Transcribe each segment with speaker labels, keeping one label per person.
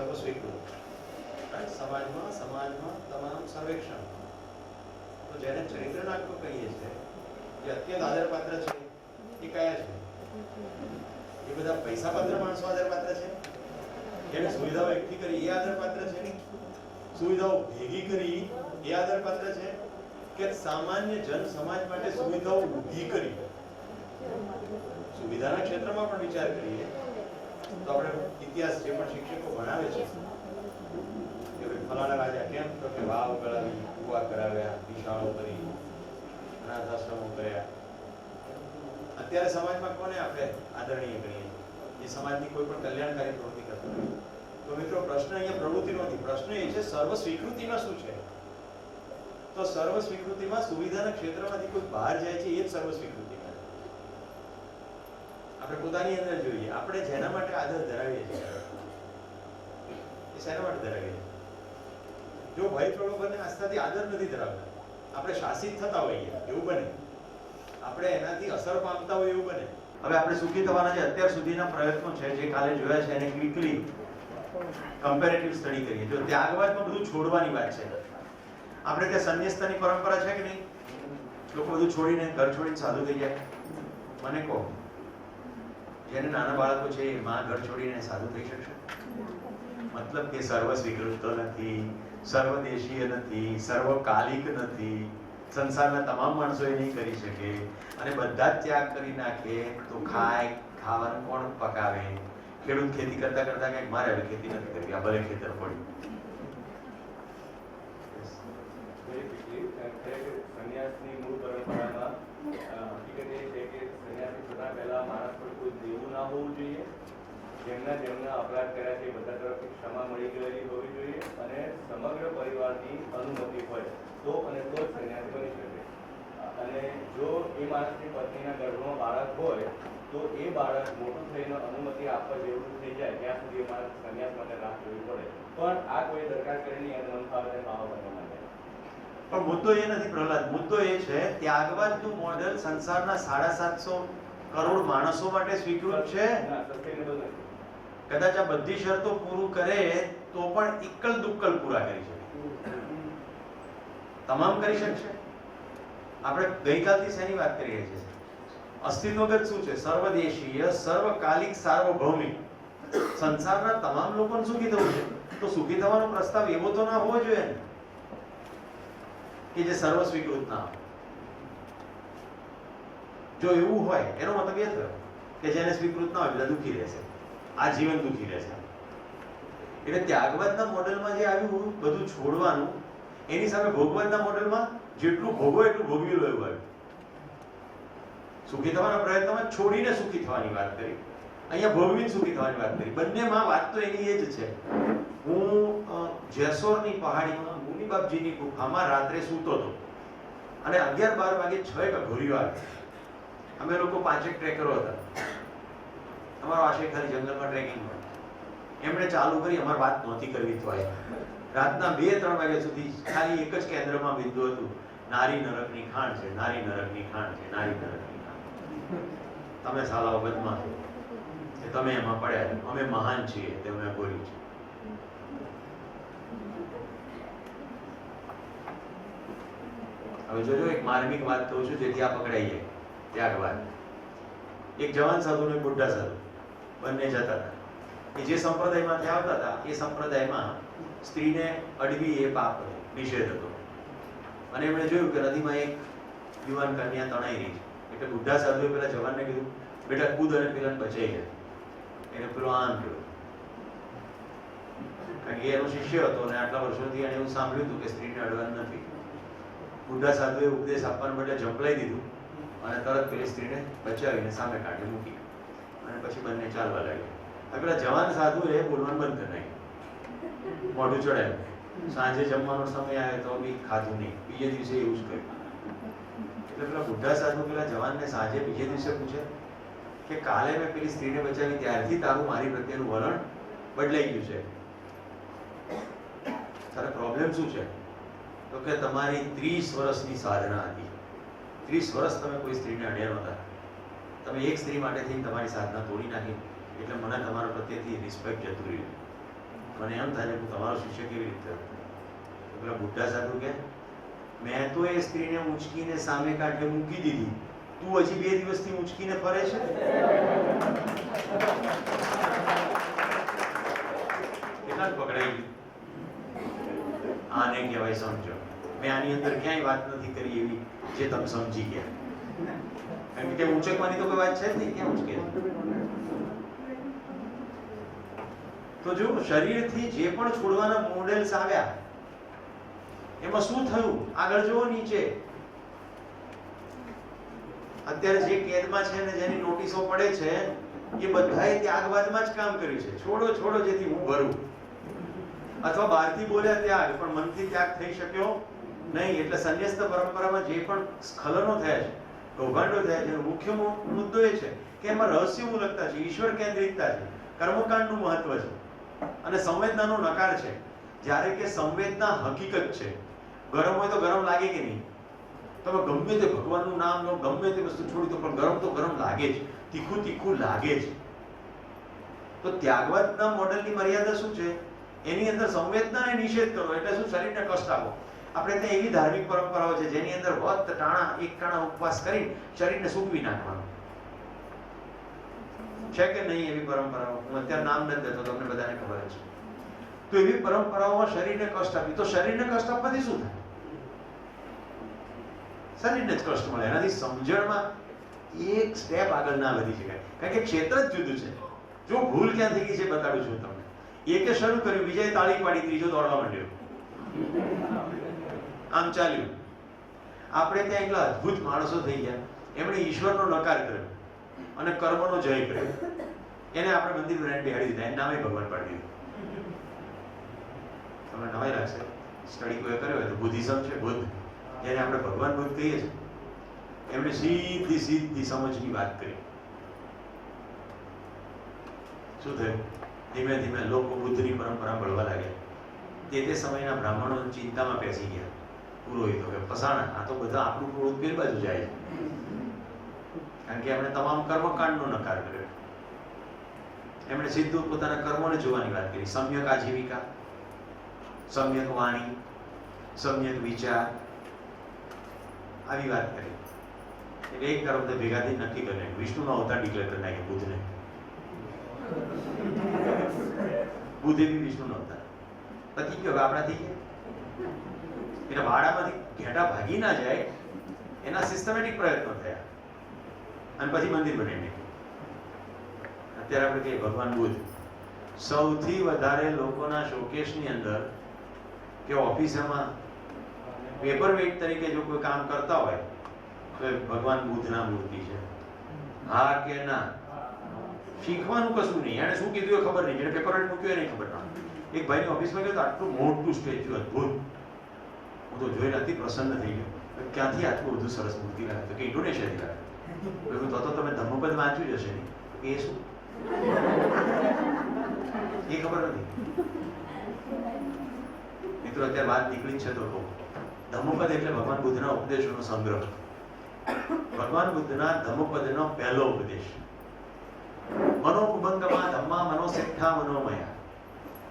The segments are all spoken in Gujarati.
Speaker 1: સ્વીકૃત સમાજમાં તમામ સર્વેક્ષણ તો જેને ચરિત્ર નાટકો કહીએ છીએ જે અત્યંત આદરપાત્ર છે એ કયા છે? એ બધા પૈસાપાત્ર માણસો આદરપાત્ર છે? જેને સુવિધાઓ એકઠી કરી એ આદરપાત્ર છે? સુવિધાઓ ભેગી કરી એ આદરપાત્ર છે? કે સામાન્ય જન સમાજ માટે સુવિધાઓ ઊભી કરી? સુવિધાના ક્ષેત્રમાં પણ વિચાર કરીએ તો આપણે ઇતિહાસ જે પણ શિક્ષકો ભણાવે છે કે ફલાણા રાજા કેમ તો કે વાવ કરાવી, કુવા કરાવ્યા, દિશાઓ કરી, અનાથ આશ્રમો કર્યા. અત્યારે સમાજમાં કોને આપણે આદરણીય ગણીએ? એ સમાજની કોઈ પણ કલ્યાણકારી પ્રવૃત્તિ કરતો નથી. તો મિત્રો પ્રશ્ન અહીંયા પ્રવૃત્તિનો નથી, પ્રશ્ન એ છે સર્વ સ્વીકૃતિમાં શું છે? તો સર્વ સ્વીકૃતિમાં સુવિધાના ક્ષેત્રમાંથી કોઈ બહાર જાય છે એ જ સર્વ સ્વીકૃતિમાં. આપણે પોતાની અંદર જોઈએ, આપણે જેના માટે આદર ધરાવીએ છીએ એ શેના માટે ધરાવીએ છીએ? જો ભય પ્રલોભનને આસ્થાથી આદર નથી ધરાવતા, આપણે શાસિત થતા હોઈએ એવું બને, આપણે એનાથી અસર પામતા હોય એવું બને. હવે આપણે સુખી થવાના જે અત્યાર સુધીના પ્રયત્નો છે જે કાલે જોયા છે એને ક્વિકલી કમ્પેરેટિવ સ્ટડી કરીએ. જો ત્યાગવાદમાં બધું છોડવાની વાત છે. આપણે ત્યાં સંન્યસ્તની પરંપરા છે કે નહીં? લોકો બધું છોડીને ઘર છોડીને સાધુ થઈ જાય. મને કહો, જેને નાના બાળકો છે એ માં ઘર છોડીને સાધુ થઈ શકશે? મતલબ કે સર્વ સ્વીકૃત નથી, સર્વદેશીય નથી, સર્વકાલિક નથી, સંસારના તમામ માણસો એ નહીં કરી શકે. અને બધા જ ત્યાગ કરી નાખે તો ખાવાનું કોણ પકાવે? ખેડૂત ખેતી કરતા કરતા કંઈક મારે હવે ખેતી નથી કરવી, આ ભલે ખેતર પડ્યું.
Speaker 2: સંન્યાસની મૂળ પરંપરામાં હકીકત એ છે કે સંન્યાસી થતા પહેલા માણસ પર કોઈ દેવું ના હોવું જોઈએ, જેમના અપરાધ કર્યા છે એ બધા તરફથી ક્ષમા મળી ગયેલી હોવી જોઈએ અને સમગ્ર પરિવારની અનુમતિ હોય તો જ સંન્યાસી બની શકે. અને જો એ માણસની પત્નીના ગર્ભમાં બાળક હોય તો એ બાળક મોટું થઈને અનુમતિ આપવા જેવું થઈ જાય ત્યાં સુધી એ માણસ સંન્યાસ માટે રાહ જોવી પડે. પણ આ કોઈ દરખાસ્ત કરીને એને મન ફાવે પાવા બનવા માટે.
Speaker 1: પણ મુદ્દો એ નથી પ્રહલાદ, મુદ્દો એ છે ત્યાગવાદનું મોડેલ સંસારના 750 કરોડ માણસો માટે સ્વીકૃત છે. કદાચ આ બધી શરતો પૂરું કરે તો પણ ઇક્કલ દુક્કલ પૂરા કરી શકે, તમામ કરી શકશે. આપણે ગઈકાલથી શેની વાત કરી રહ્યા છીએ? અસ્તિત્વગત શું છે? સર્વદેશીય, સર્વકાલિક, સાર્વભૌમિક. સંસારના તમામ લોકોને સુખી થવું છે તો સુખી થવાનો પ્રસ્તાવ એવો તો ના હોવો જોઈએ ને કે જે સર્વ સ્વીકૃત ના હોય. જો એવું હોય એનો મતલબ એ થયો કે જેને સ્વીકૃત ના હોય બધા દુઃખી રહેશે, આ જીવન દુઃખી રહેશે. એટલે ત્યાગવાદના મોડેલમાં જે આવ્યું બધું છોડવાનું, એની સામે ભોગવાદના મોડેલમાં જેટલું ભોગવો એટલું ભોગવી લો એવું આવ્યું. સુખી થવાના પ્રયત્નમાં છોડીને સુખી થવાની વાત કરી, અહીંયા ભોગવીને સુખી થવાની વાત કરી. બંનેમાં વાત તો એની એ જ છે. હું જેસોરની પહાડીમાં મુનિબાપજીની ગુફામાં રાત્રે સૂતો હતો અને 11-12 વાગે 6 ઘોડીઓ આવી. અમે લોકો 5 ટ્રેકરો હતા. અમારો આશય ખાલી જંગલમાં ટ્રેકિંગ હોય. એમણે ચાલુ કરી, અમારે વાત નહોતી કરવી તો રાતના 2-3 વાગ્યા સુધી ખાલી એક જ કેન્દ્રમાં બિંદુ હતું, નારી નરકની ખાણ છે, નારી નરકની ખાણ છે, નારી નરકની ખાણ. તમે સાલાઓ બદમાશ છો, તમે એમાં પડ્યા, અમે મહાન છીએ, તે અમે બોલી છે. હવે જોજો, એક માર્મિક વાત કહું છું જેથી આ પકડાઈ જાય. ત્યાગવાદ. એક જવાન સાધુ ને બુઢા સાધુ બંને જતા હતા. એ જે સંપ્રદાયમાંથી આવતા હતા એ સંપ્રદાયમાં સ્ત્રીને અડવી એ પાપ નિષેધ હતો. અને એમણે જોયું કે નદીમાં એક યુવાન કન્યા તણાઈ રહી છે. એટલે બુઢા સાધુએ પેલા જવાનને કીધું, બેટા કૂદ અને પેલાને બચાવી લે. એને પેલો આમ કર્યો, કારણ કે એનો શિષ્ય હતો અને આટલા વર્ષોથી એને એવું સાંભળ્યું હતું કે સ્ત્રીને અડવાનું નથી. બુઢા સાધુએ ઉપદેશ આપવાને બદલે ઝંપલાઈ દીધું અને તરત પેલી સ્ત્રીને બચાવીને સામે કાઢી મૂકી અને પછી બંને ચાલવા લાગ્યા. પેલા જવાન સાધુએ બોલવાનું બંધ કરી નાખ્યું, મોઢું ચડાયું. સાંજે જમવાનો સમય આવ્યો તો બી ખાધું નહીં. બીજે દિવસે એવું જ કર્યું. એટલે પેલા બુઢા સાધુ પેલા જવાનને સાંજે બીજે દિવસે પૂછે કે કાલે મેં પેલી સ્ત્રીને બચાવી ત્યારથી તારું મારી પ્રત્યેનું વલણ બદલાઈ ગયું છે. તારે પ્રોબ્લેમ શું છે? તો કે તમારી 30 વર્ષની સાધના હતી, 30 વર્ષ તમે કોઈ સ્ત્રીને અડ્યા નહોતા, તમે એક સ્ત્રી માટે થઈને તમારી સાધના તોડી નાખી, એટલે મને તમારા પ્રત્યેથી રિસ્પેક્ટ જતું રહ્યું. મને એમ થાય કે તમારો શિષ્ય કેવી રીતે હતો? પેલા બુઢા સાધુ કે મેં તો એ સ્ત્રીને ઊંચકીને સામે કાંઠે મૂકી દીધી, તું હજી 2 દિવસથી ઊંચકીને ફરે છે. કેટલા પકડાઈ ગયું? આને કહેવાય સમજો. મેં આની અંદર ક્યાંય વાત નથી કરી એવી જે તમે સમજી ગયા. કારણ કે ઊંચકવાની તો કોઈ વાત છે જ નહીં. ક્યાં ઊંચકે? તો જો શરીરથી જે પણ છોડવાના મોડેલ્સ આવ્યા એમાં શું થયું? આગળ જુઓ નીચે. અત્યારે જે કેદમાં છે ને જેની નોટિસો પડે છે એ બધાએ ત્યાગવાદમાં જ કામ કર્યું છે. છોડો છોડો જેથી હું ભરું. અથવા બહારથી બોલ્યા ત્યાગ, પણ મનથી ત્યાગ થઈ શક્યો નહીં. એટલે સંન્યસ્ત પરંપરામાં જે પણ સ્ખલનો થયા છે, કૌભાંડો થયા છે, એનો મુખ્ય મુદ્દો એ છે કે એમાં રહસ્ય મૂલકતા છે, ઈશ્વર કેન્દ્રિતતા છે, કર્મકાંડનું મહત્વ છે અને સંવેદનાનો નકાર છે. જ્યારે કે સંવેદના હકીકત છે. ગરમ હોય તો ગરમ લાગે કે નહીં? તમે ગમે તે ભગવાનનું નામ લો, ગમે તે વસ્તુ છોડી દો, પણ ગરમ તો ગરમ લાગે જ, તીખું તીખું લાગે જ. તો ત્યાગવાદના મોડેલની મર્યાદા શું છે? એની અંદર સંવેદનાને નિષેધ કરો એટલે શું? શરીરને કષ્ટ આપો. આપણે ત્યાં એવી ધાર્મિક પરંપરાઓ છે જેની અંદર વત ટાણા એક ટાણા ઉપવાસ કરી શરીરને સૂકવી નાખવાનું છે કે નહીં? એવી પરંપરાઓ હું અત્યારે નામ નથી દેતો, તમને બધાને ખબર છે. તો એવી પરંપરાઓમાં શરીરને કષ્ટ આપી. તો શરીરને કષ્ટ આપવાથી શું થાય? શરીરને જ કષ્ટ મળે. એનાથી સમજણમાં એક સ્ટેપ આગળ ના વધી શકાય. કારણ કે ક્ષેત્ર જ જુદું છે. જો ભૂલ ક્યાં થઈ ગઈ છે બતાડું છું તમને. એકે શરૂ કર્યું, બીજાએ તાળી પાડી, ત્રીજો દોડવા માંડ્યો. આમ ચાલ્યું. આપણે ત્યાં એટલા અદ્ભુત માણસો થઈ ગયા, એમણે ઈશ્વરનો નકાર કર્યો અને કર્મનો જય કર્યો. એને આપણે મંદિર બનાવીને બેહાડી દીધા, એનું નામે ભગવાન પાડી દીધું. તમને નવાઈ લાગશે. સ્ટડી કોઈ કર્યો હોય તો બુદ્ધિઝમ છે, બુદ્ધ, જેને આપણે ભગવાન બુદ્ધ કહીએ છીએ, એમણે સીધી સીધી સમજની વાત કરી. શું થયું? ધીમે ધીમે લોકો બુદ્ધની પરંપરા મળવા લાગ્યા. તે સમયના બ્રાહ્મણો ચિંતામાં બેસી ગયા. પુરોહિતો કે ફસાણા, આ તો બધા આપણું પુરોહિત બે બાજુ જાય છે. કારણ કે એમણે તમામ કર્મકાંડનો નકાર કર્યો. એમણે સીધું પોતાના કર્મોને જોવાની વાત કરી. સમ્યક આજીવિકા, સમ્યક વાણી, સમ્યક વિચાર, આવી વાત કરી. એટલે એક તરફ ભેગા થઈ નક્કી કરી નાખ્યું, વિષ્ણુનો અવતાર ડિક્લેર કરી નાખ્યો બુદ્ધને. બુદ્ધે બી વિષ્ણુનો અવતાર. પતી ગયો આપણાથી. એટલે વાડામાંથી ઘેટા ભાગી ના જાય એના સિસ્ટમેટિક પ્રયત્નો થયા અને પછી મંદિર બનાવી નાખ્યું. અત્યારે આપણે કહીએ ભગવાન બુદ્ધ. સૌથી વધારે લોકોના શોકેસની અંદર કે ઓફિસમાં પેપર વેઇટ તરીકે જો કોઈ કામ કરતા હોય તો એ ભગવાન બુદ્ધના મૂર્તિ છે. હા કે ના? શીખવાનું કશું નહીં. એને શું કીધું એ ખબર નહીં, જેને પેપર વેઇટ મૂક્યું એ નહીં ખબર ના. એક ભાઈની ઓફિસમાં ગયો તો આટલું મોટું સ્ટેચ્યુ, અદ્ભુત. હું તો જોઈને અતિ પ્રસન્ન થઈ ગયો. ક્યાંથી આટલું બધું સરસ મૂર્તિ લાગે? તો કે ઇન્ડોનેશિયાથી લાગે. તો તમે ધર્મપદ વાંચ્યું જ હશે ને? એ શું? એ ખબર નથી. મિત્રો અત્યારે વાત નીકળી છે તો કહું. ધમ્મપદ એટલે ભગવાન બુદ્ધના ઉપદેશોનો સંગ્રહ. ભગવાન બુદ્ધના ધમ્મપદનો પહેલો ઉપદેશ. મનોકુભંગમાં ધમ્મા મનોસેઠા મનોમયા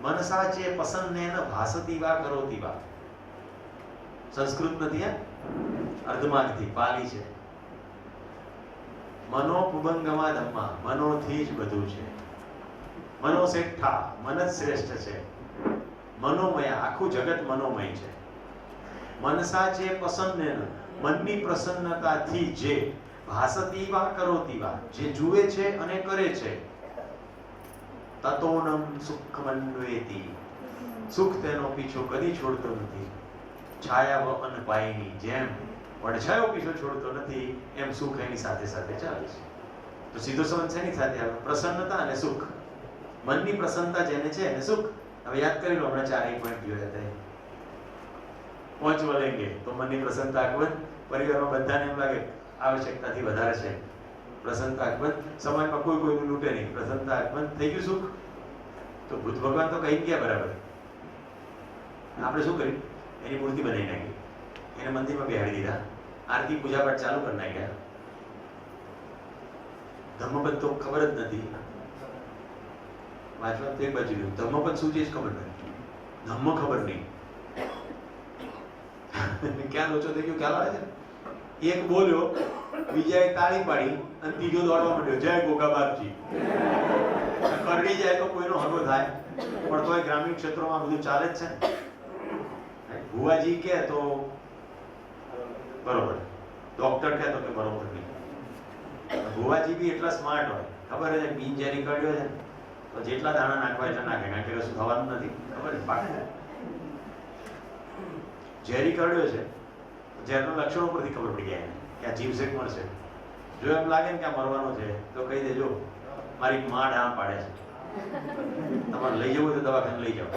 Speaker 1: મનસા ચે પસન્નેન ભાસતી વા કરોતી વા. સંસ્કૃત નથી, અર્ધમાર્ગથી પાલી છે. મનોકુભંગમાં ધમ્મા, મનોથી જ બધું છે. મનોસેઠા, મન જ શ્રેષ્ઠ છે. મનોમય, આખું જગત મનોમય છે. મનસા જે પસન્નેન, મનની પ્રસન્નતાથી જે ભાસતી વા કરોતી વા, જે જુએ છે અને કરે છે. તતોનમ સુખમન્વેતિ, સુખ તેનો પીછો કદી છોડતો નથી. છાયા અનપાયની, જેમ પડછાયો પીછો છોડતો નથી એમ સુખ એની સાથે સાથે ચાલે છે. તો સીધો સંબંધ શેની સાથે આવે? પ્રસન્નતા અને સુખ. મનની પ્રસન્નતા જેને છે એને સુખ. હવે યાદ કરી લો, હમણાં 4 પોઈન્ટ જોયા હતા. પહોંચ વળેંગે તો મનની પ્રસન્નતા અકબંધ. પરિવારમાં બધાને એમ લાગે આવશ્યકતાથી વધારે છે, પ્રસન્નતા અકબંધ. સમાજમાં કોઈ કોઈનું લૂંટે નહીં, પ્રસન્નતા અકબંધ. થઈ ગયું સુખ. તો બુદ્ધ ભગવાન તો કહી ગયા બરાબર. આપણે શું કર્યું? એની મૂર્તિ બનાવી નાખી, એને મંદિરમાં બેહાડી દીધા, આરતી પૂજા પાઠ ચાલુ કરી નાખ્યા. ધમ્મપદ તો ખબર જ નથી. વાંચવા તો એક બાજુ રહ્યું. ધમ્મપદ શું છે ખબર નથી, ધમ્મ ખબર નહીં. ક્યાં લોચો થઈ ગયો ખ્યાલ આવે છે? એક બોલ્યો, બીજાએ તાળી પાડી અને ત્રીજો દોડવા માંડ્યો, જય ગોગા બાપજી. કરડી જાય તો કોઈનો હગો થાય, પણ તોય ગ્રામીણ ક્ષેત્રોમાં બધું ચાલે જ છે ને. ભુવાજી કે તો બરોબર, ડોક્ટર કહે તો કે બરોબર નહીં. ભુવાજી બી એટલા સ્માર્ટ હોય, ખબર છે પીન જે નીકળ્યો છે તો જેટલા દાણા નાખવા એટલા નાખે, કારણ કે કશું થવાનું નથી. ખબર છે પાકે ઝેરી કરડ્યો છે, ઝેરના લક્ષણો પરથી ખબર પડી જાય કે આ જીવસેક મળશે. જો એમ લાગે ને કે આ મરવાનો છે તો કહી દેજો મારી માં ડામ પાડે છે, તમારે લઈ જવું તો દવાખાને લઈ જાઓ.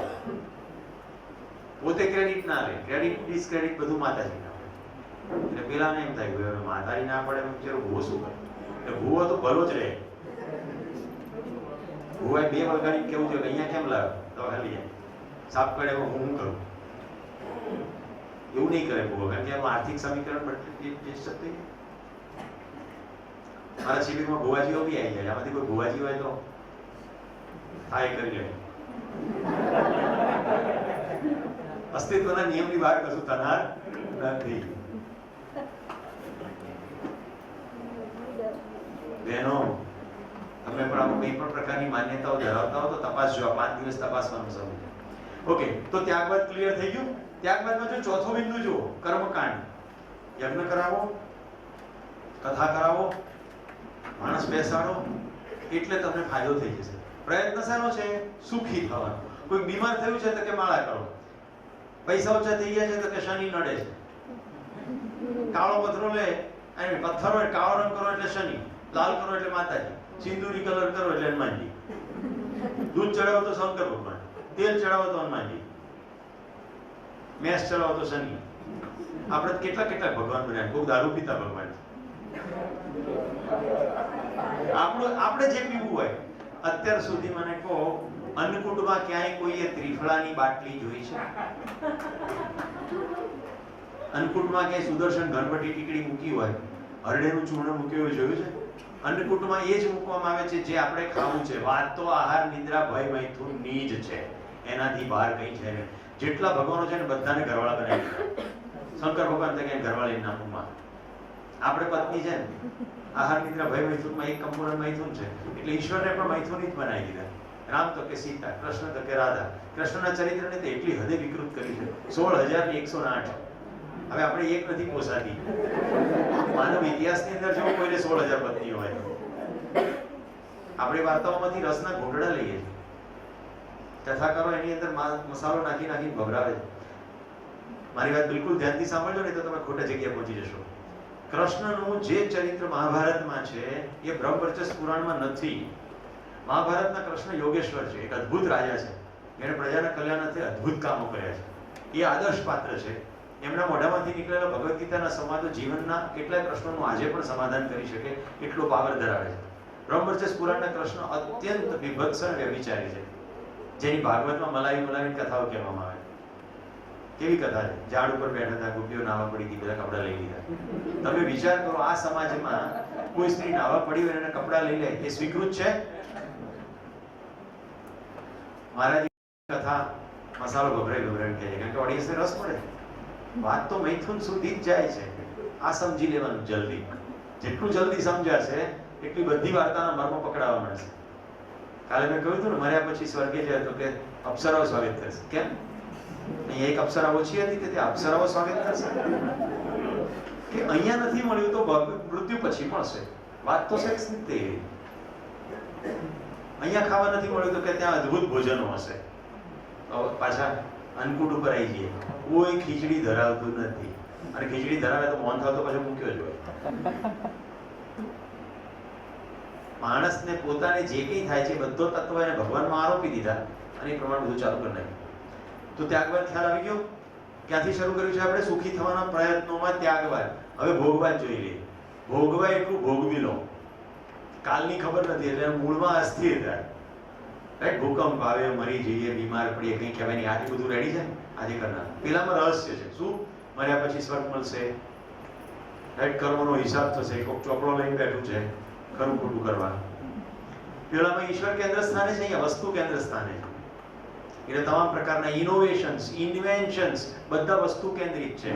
Speaker 1: પોતે ક્રેડિટ ના લે, ક્રેડિટ ડિસ્ક્રેડિટ બધું માતાજી ના પડે. એટલે પેલાને એમ થાય કે માતાજી ના પડે બિચારો ભૂવો શું કરે? એટલે ભૂવો તો ભલો જ રહે. ભૂવાએ બે વગાડી કેવું છે કે અહીંયા કેમ લાવ્યો દવાખાને લઈ જાય, સાફ કરે હું કરું. એવું નહીં કરે ભૂવો, કારણ કે એનું આર્થિક સમીકરણ બદલી. મારા શિબિરમાં ભુવાજીઓ બી આવી જાય, આમાંથી કોઈ ભુવાજી હોય તો થાય કરી લે. અસ્તિત્વના નિયમની બહાર કશું થનાર નથી. બહેનો, તમે પણ આમાં કોઈ પણ પ્રકારની માન્યતાઓ ધરાવતા હો તો તપાસજો. 5 દિવસ તપાસવાનું શરૂ છે. ઓકે, તો ત્યાગબાદ ક્લિયર થઈ ગયું. ત્યાગબાદમાં જો ચોથો બિંદુ જુઓ, કર્મકાંડ. યજ્ઞ કરાવો, કથા કરાવો, માણસ બેસાડો, એટલે તમને ફાયદો થઈ જશે. પ્રયત્ન શાનો છે? સુખી થવાનો. કોઈ બીમાર થયું છે તો કે માળા કરો, પૈસા ઓછા થઈ ગયા છે તો કે શનિ નડે છે. કાળો પથ્થરો લે અને પથ્થરો કાળો રંગ કરો એટલે શનિ, લાલ કરો એટલે માતાજી, સિંદૂરી કલર કરો એટલે હનુમાનજી, દૂધ ચડાવો તો શંકર ભગવાન, તેલ ચડાવો તો હનુમાનજી, મેસ ચડાવો તો શનિ. આપણે કેટલા કેટલા ભગવાન બન્યા. કોઈ દારૂ પીતા ભગવાન છે. આપણે જે પીવું હોય. અત્યાર સુધી મને કહો, અન્નકૂટમાં ક્યાંય કોઈએ ત્રિફળાની બાટલી જોઈ છે? અન્નકૂટમાં ક્યાંય સુદર્શન ગણપતિ ટીકડી મૂકી હોય, હરડેનું ચૂર્ણ મૂક્યું હોય જોયું છે? અન્નકૂટમાં એ જ મૂકવામાં આવે છે જે આપણે ખાવું છે. વાત તો આહાર, નિદ્રા, ભય, મૈથુનની જ છે, એનાથી બહાર કંઈ છે નહીં. જેટલા ભગવાનો છે ને બધાને ઘરવાળા બનાવી દીધા. શંકર ભગવાન તો ક્યાંય ઘરવાળી નામમાં. આપણે પત્ની છે ને, આહાર, નિદ્રા, ભય, મૈથુનમાં એક કમ્પોનન્ટ મૈથુન છે, એટલે ઈશ્વરને પણ મૈથુની જ બનાવી દીધા. રામ તો કે સીતા, કૃષ્ણ તો કે રાધા. કૃષ્ણના ચરિત્રને તો એટલી હદે વિકૃત કરી છે, 16,108. હવે આપણે એક નથી પોસાતી. માનવ ઇતિહાસની અંદર જો કોઈને 16,000 પત્નીઓ હોય. આપણી વાર્તાઓમાંથી રસના ઘૂંટડા લઈએ છીએ. કથાકારો એની અંદર મસાલો નાખી નાખીને ભભરાવે છે. મારી વાત બિલકુલ ધ્યાનથી સાંભળજો નહીં તો તમે ખોટા જગ્યાએ પહોંચી જશો. કૃષ્ણનું જે ચરિત્ર મહાભારતમાં છે એ બ્રહ્મવર્ચસ પુરાણમાં નથી. મહાભારતના કૃષ્ણ યોગેશ્વર છે, એક અદ્ભુત રાજા છે, એને પ્રજાના કલ્યાણાર્થે અદ્ભુત કામો કર્યા છે. એ આદર્શ પાત્ર છે. એમના મોઢામાંથી નીકળેલા ભગવદ્ ગીતાના સંવાદો જીવનના કેટલાય પ્રશ્નોનું આજે પણ સમાધાન કરી શકે એટલો પાવર ધરાવે છે. બ્રહ્મવર્ચસ પુરાણના કૃષ્ણ અત્યંત વિભત્સ અને વ્યભિચારી છે, જેની ભાગવતમાં મલાવી કથાઓ કહેવામાં આવે. કેવી કથા છે? ઝાડ ઉપર બેઠા હતા, ગોપીઓ નાવા પડી ગઈ, બધા કપડા લઈ લીધા. તમે વિચાર કરો, આ સમાજમાં કોઈ સ્ત્રી નાવા પડી હોય અને કપડા લઈ લે, એ સ્વીકૃત છે? મહારાજ કથા મસાલો ગભરાઈ કહે છે, કારણ કે ઓડિયન્સને રસ પડે. વાત તો મૈથુન સુધી જ જાય છે. આ સમજી લેવાનું જલ્દી. જેટલું જલ્દી સમજાશે એટલી બધી વાર્તાના મર્મ પકડાવા મળશે. કાલે મેં કહ્યું હતું ને, મર્યા પછી સ્વર્ગે જાય તો કે અપ્સરાઓ સ્વાગત કરશે. કેમ? અહીંયા એક અપ્સરા ઓછી હતી કે તે અપ્સરાઓ સ્વાગત કરશે? કે અહીંયા નથી મળ્યું તો મૃત્યુ પછી મળશે. વાત તો સેક્સ નથી. અહીંયા ખાવા નથી મળ્યું તો કે ત્યાં અદ્ભુત ભોજનો હશે. પાછા અન્નકૂટ ઉપર આવી જઈએ, કોઈ ખીચડી ધરાવતું નથી. અને ખીચડી ધરાવે તો મોહન થાળ તો પાછો મૂક્યો જ હોય. માણસને પોતાને જે કંઈ થાય છે બધો તત્વ એને ભગવાનમાં આરોપી દીધા અને એ પ્રમાણે બધું ચાલુ કરી નાખ્યું. તો ત્યાગબાદ ખ્યાલ આવી ગયો. ક્યાંથી શરૂ કર્યું છે આપણે? સુખી થવાના પ્રયત્નોમાં ત્યાગબાદ. હવે ભોગવાદ જોઈ લઈએ. ભોગવા એટલું ભોગવી લો. કાલની ખબર નથી એટલે મૂળમાં અસ્થિરતા. રાઈટ? ભૂકંપ આવે, મરી જઈએ, બીમાર પડીએ, કંઈ કહેવાય નહીં. આજે બધું રેડી છે આજે કરનાર. પેલામાં રહસ્ય છે. શું? મર્યા પછી સ્વર્ગ મળશે, રાઈટ? કર્મનો હિસાબ થશે. કોઈક ચોપડો લઈને બેઠું છે ખરું ખોટું કરવા. પેલામાં ઈશ્વર કેન્દ્ર સ્થાને છે, અહીંયા વસ્તુ કેન્દ્ર સ્થાને છે. એટલે તમામ પ્રકારના ઇનોવેશન્સ, ઇન્વેન્શન્સ બધા વસ્તુ કેન્દ્રિત છે.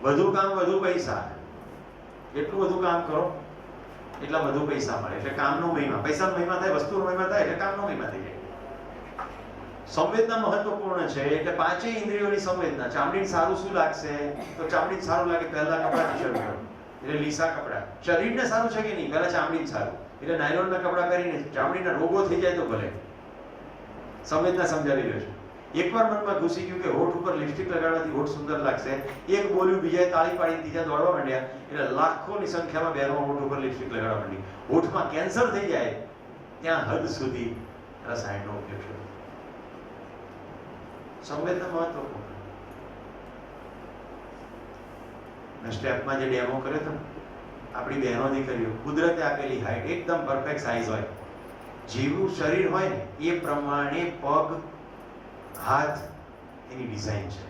Speaker 1: વધુ કામ વધુ પૈસા, એટલું વધુ કામ કરો એટલા વધુ પૈસા મળે. એટલે કામનો મહિમા, પૈસાનો મહિમા થાય, વસ્તુનો મહિમા થાય એટલે કામનો મહિમા થઈ જાય. સંવેદના મહત્વપૂર્ણ છે. એટલે પાંચેય ઇન્દ્રિયોની સંવેદના. ચામડીને સારું શું લાગશે? તો ચામડીને સારું લાગે પહેલા કપડાથી શરૂ કરો, એટલે લીસા કપડા. શરીરને સારું છે કે નહીં? પહેલા ચામડીને સારું, એટલે નાયલોનના કપડા પહેરીને ચામડીના રોગો થઈ જાય તો ભલે. સંવેદના સમજાવી રહ્યો છે. એકવાર મનમાં ઘૂસી ગયું કે હોઠ ઉપર લિપસ્ટિક લગાડવાથી હોઠ સુંદર લાગશે, એક બોલ્યું, બીજાએ તાળી પાડીને ત્રીજા દોડવા માંડ્યા, એટલે લાખોની સંખ્યામાં બહેનો હોઠ ઉપર લિપસ્ટિક લગાડવા માંડી. હોઠમાં કેન્સર થઈ જાય ત્યાં હદ સુધી રસાયણનો ઉપયોગ છે. સંવેદના મહત્વપૂર્ણ. સ્ટેપમાં જે ડેમો કર્યો હતો આપણી બહેનો દીકરીઓ, કુદરતે આપેલી હાઈટ એકદમ પરફેક્ટ સાઈઝ હોય, જેવું શરીર હોય ને એ પ્રમાણે પગ, હાથ એની ડિઝાઇન છે.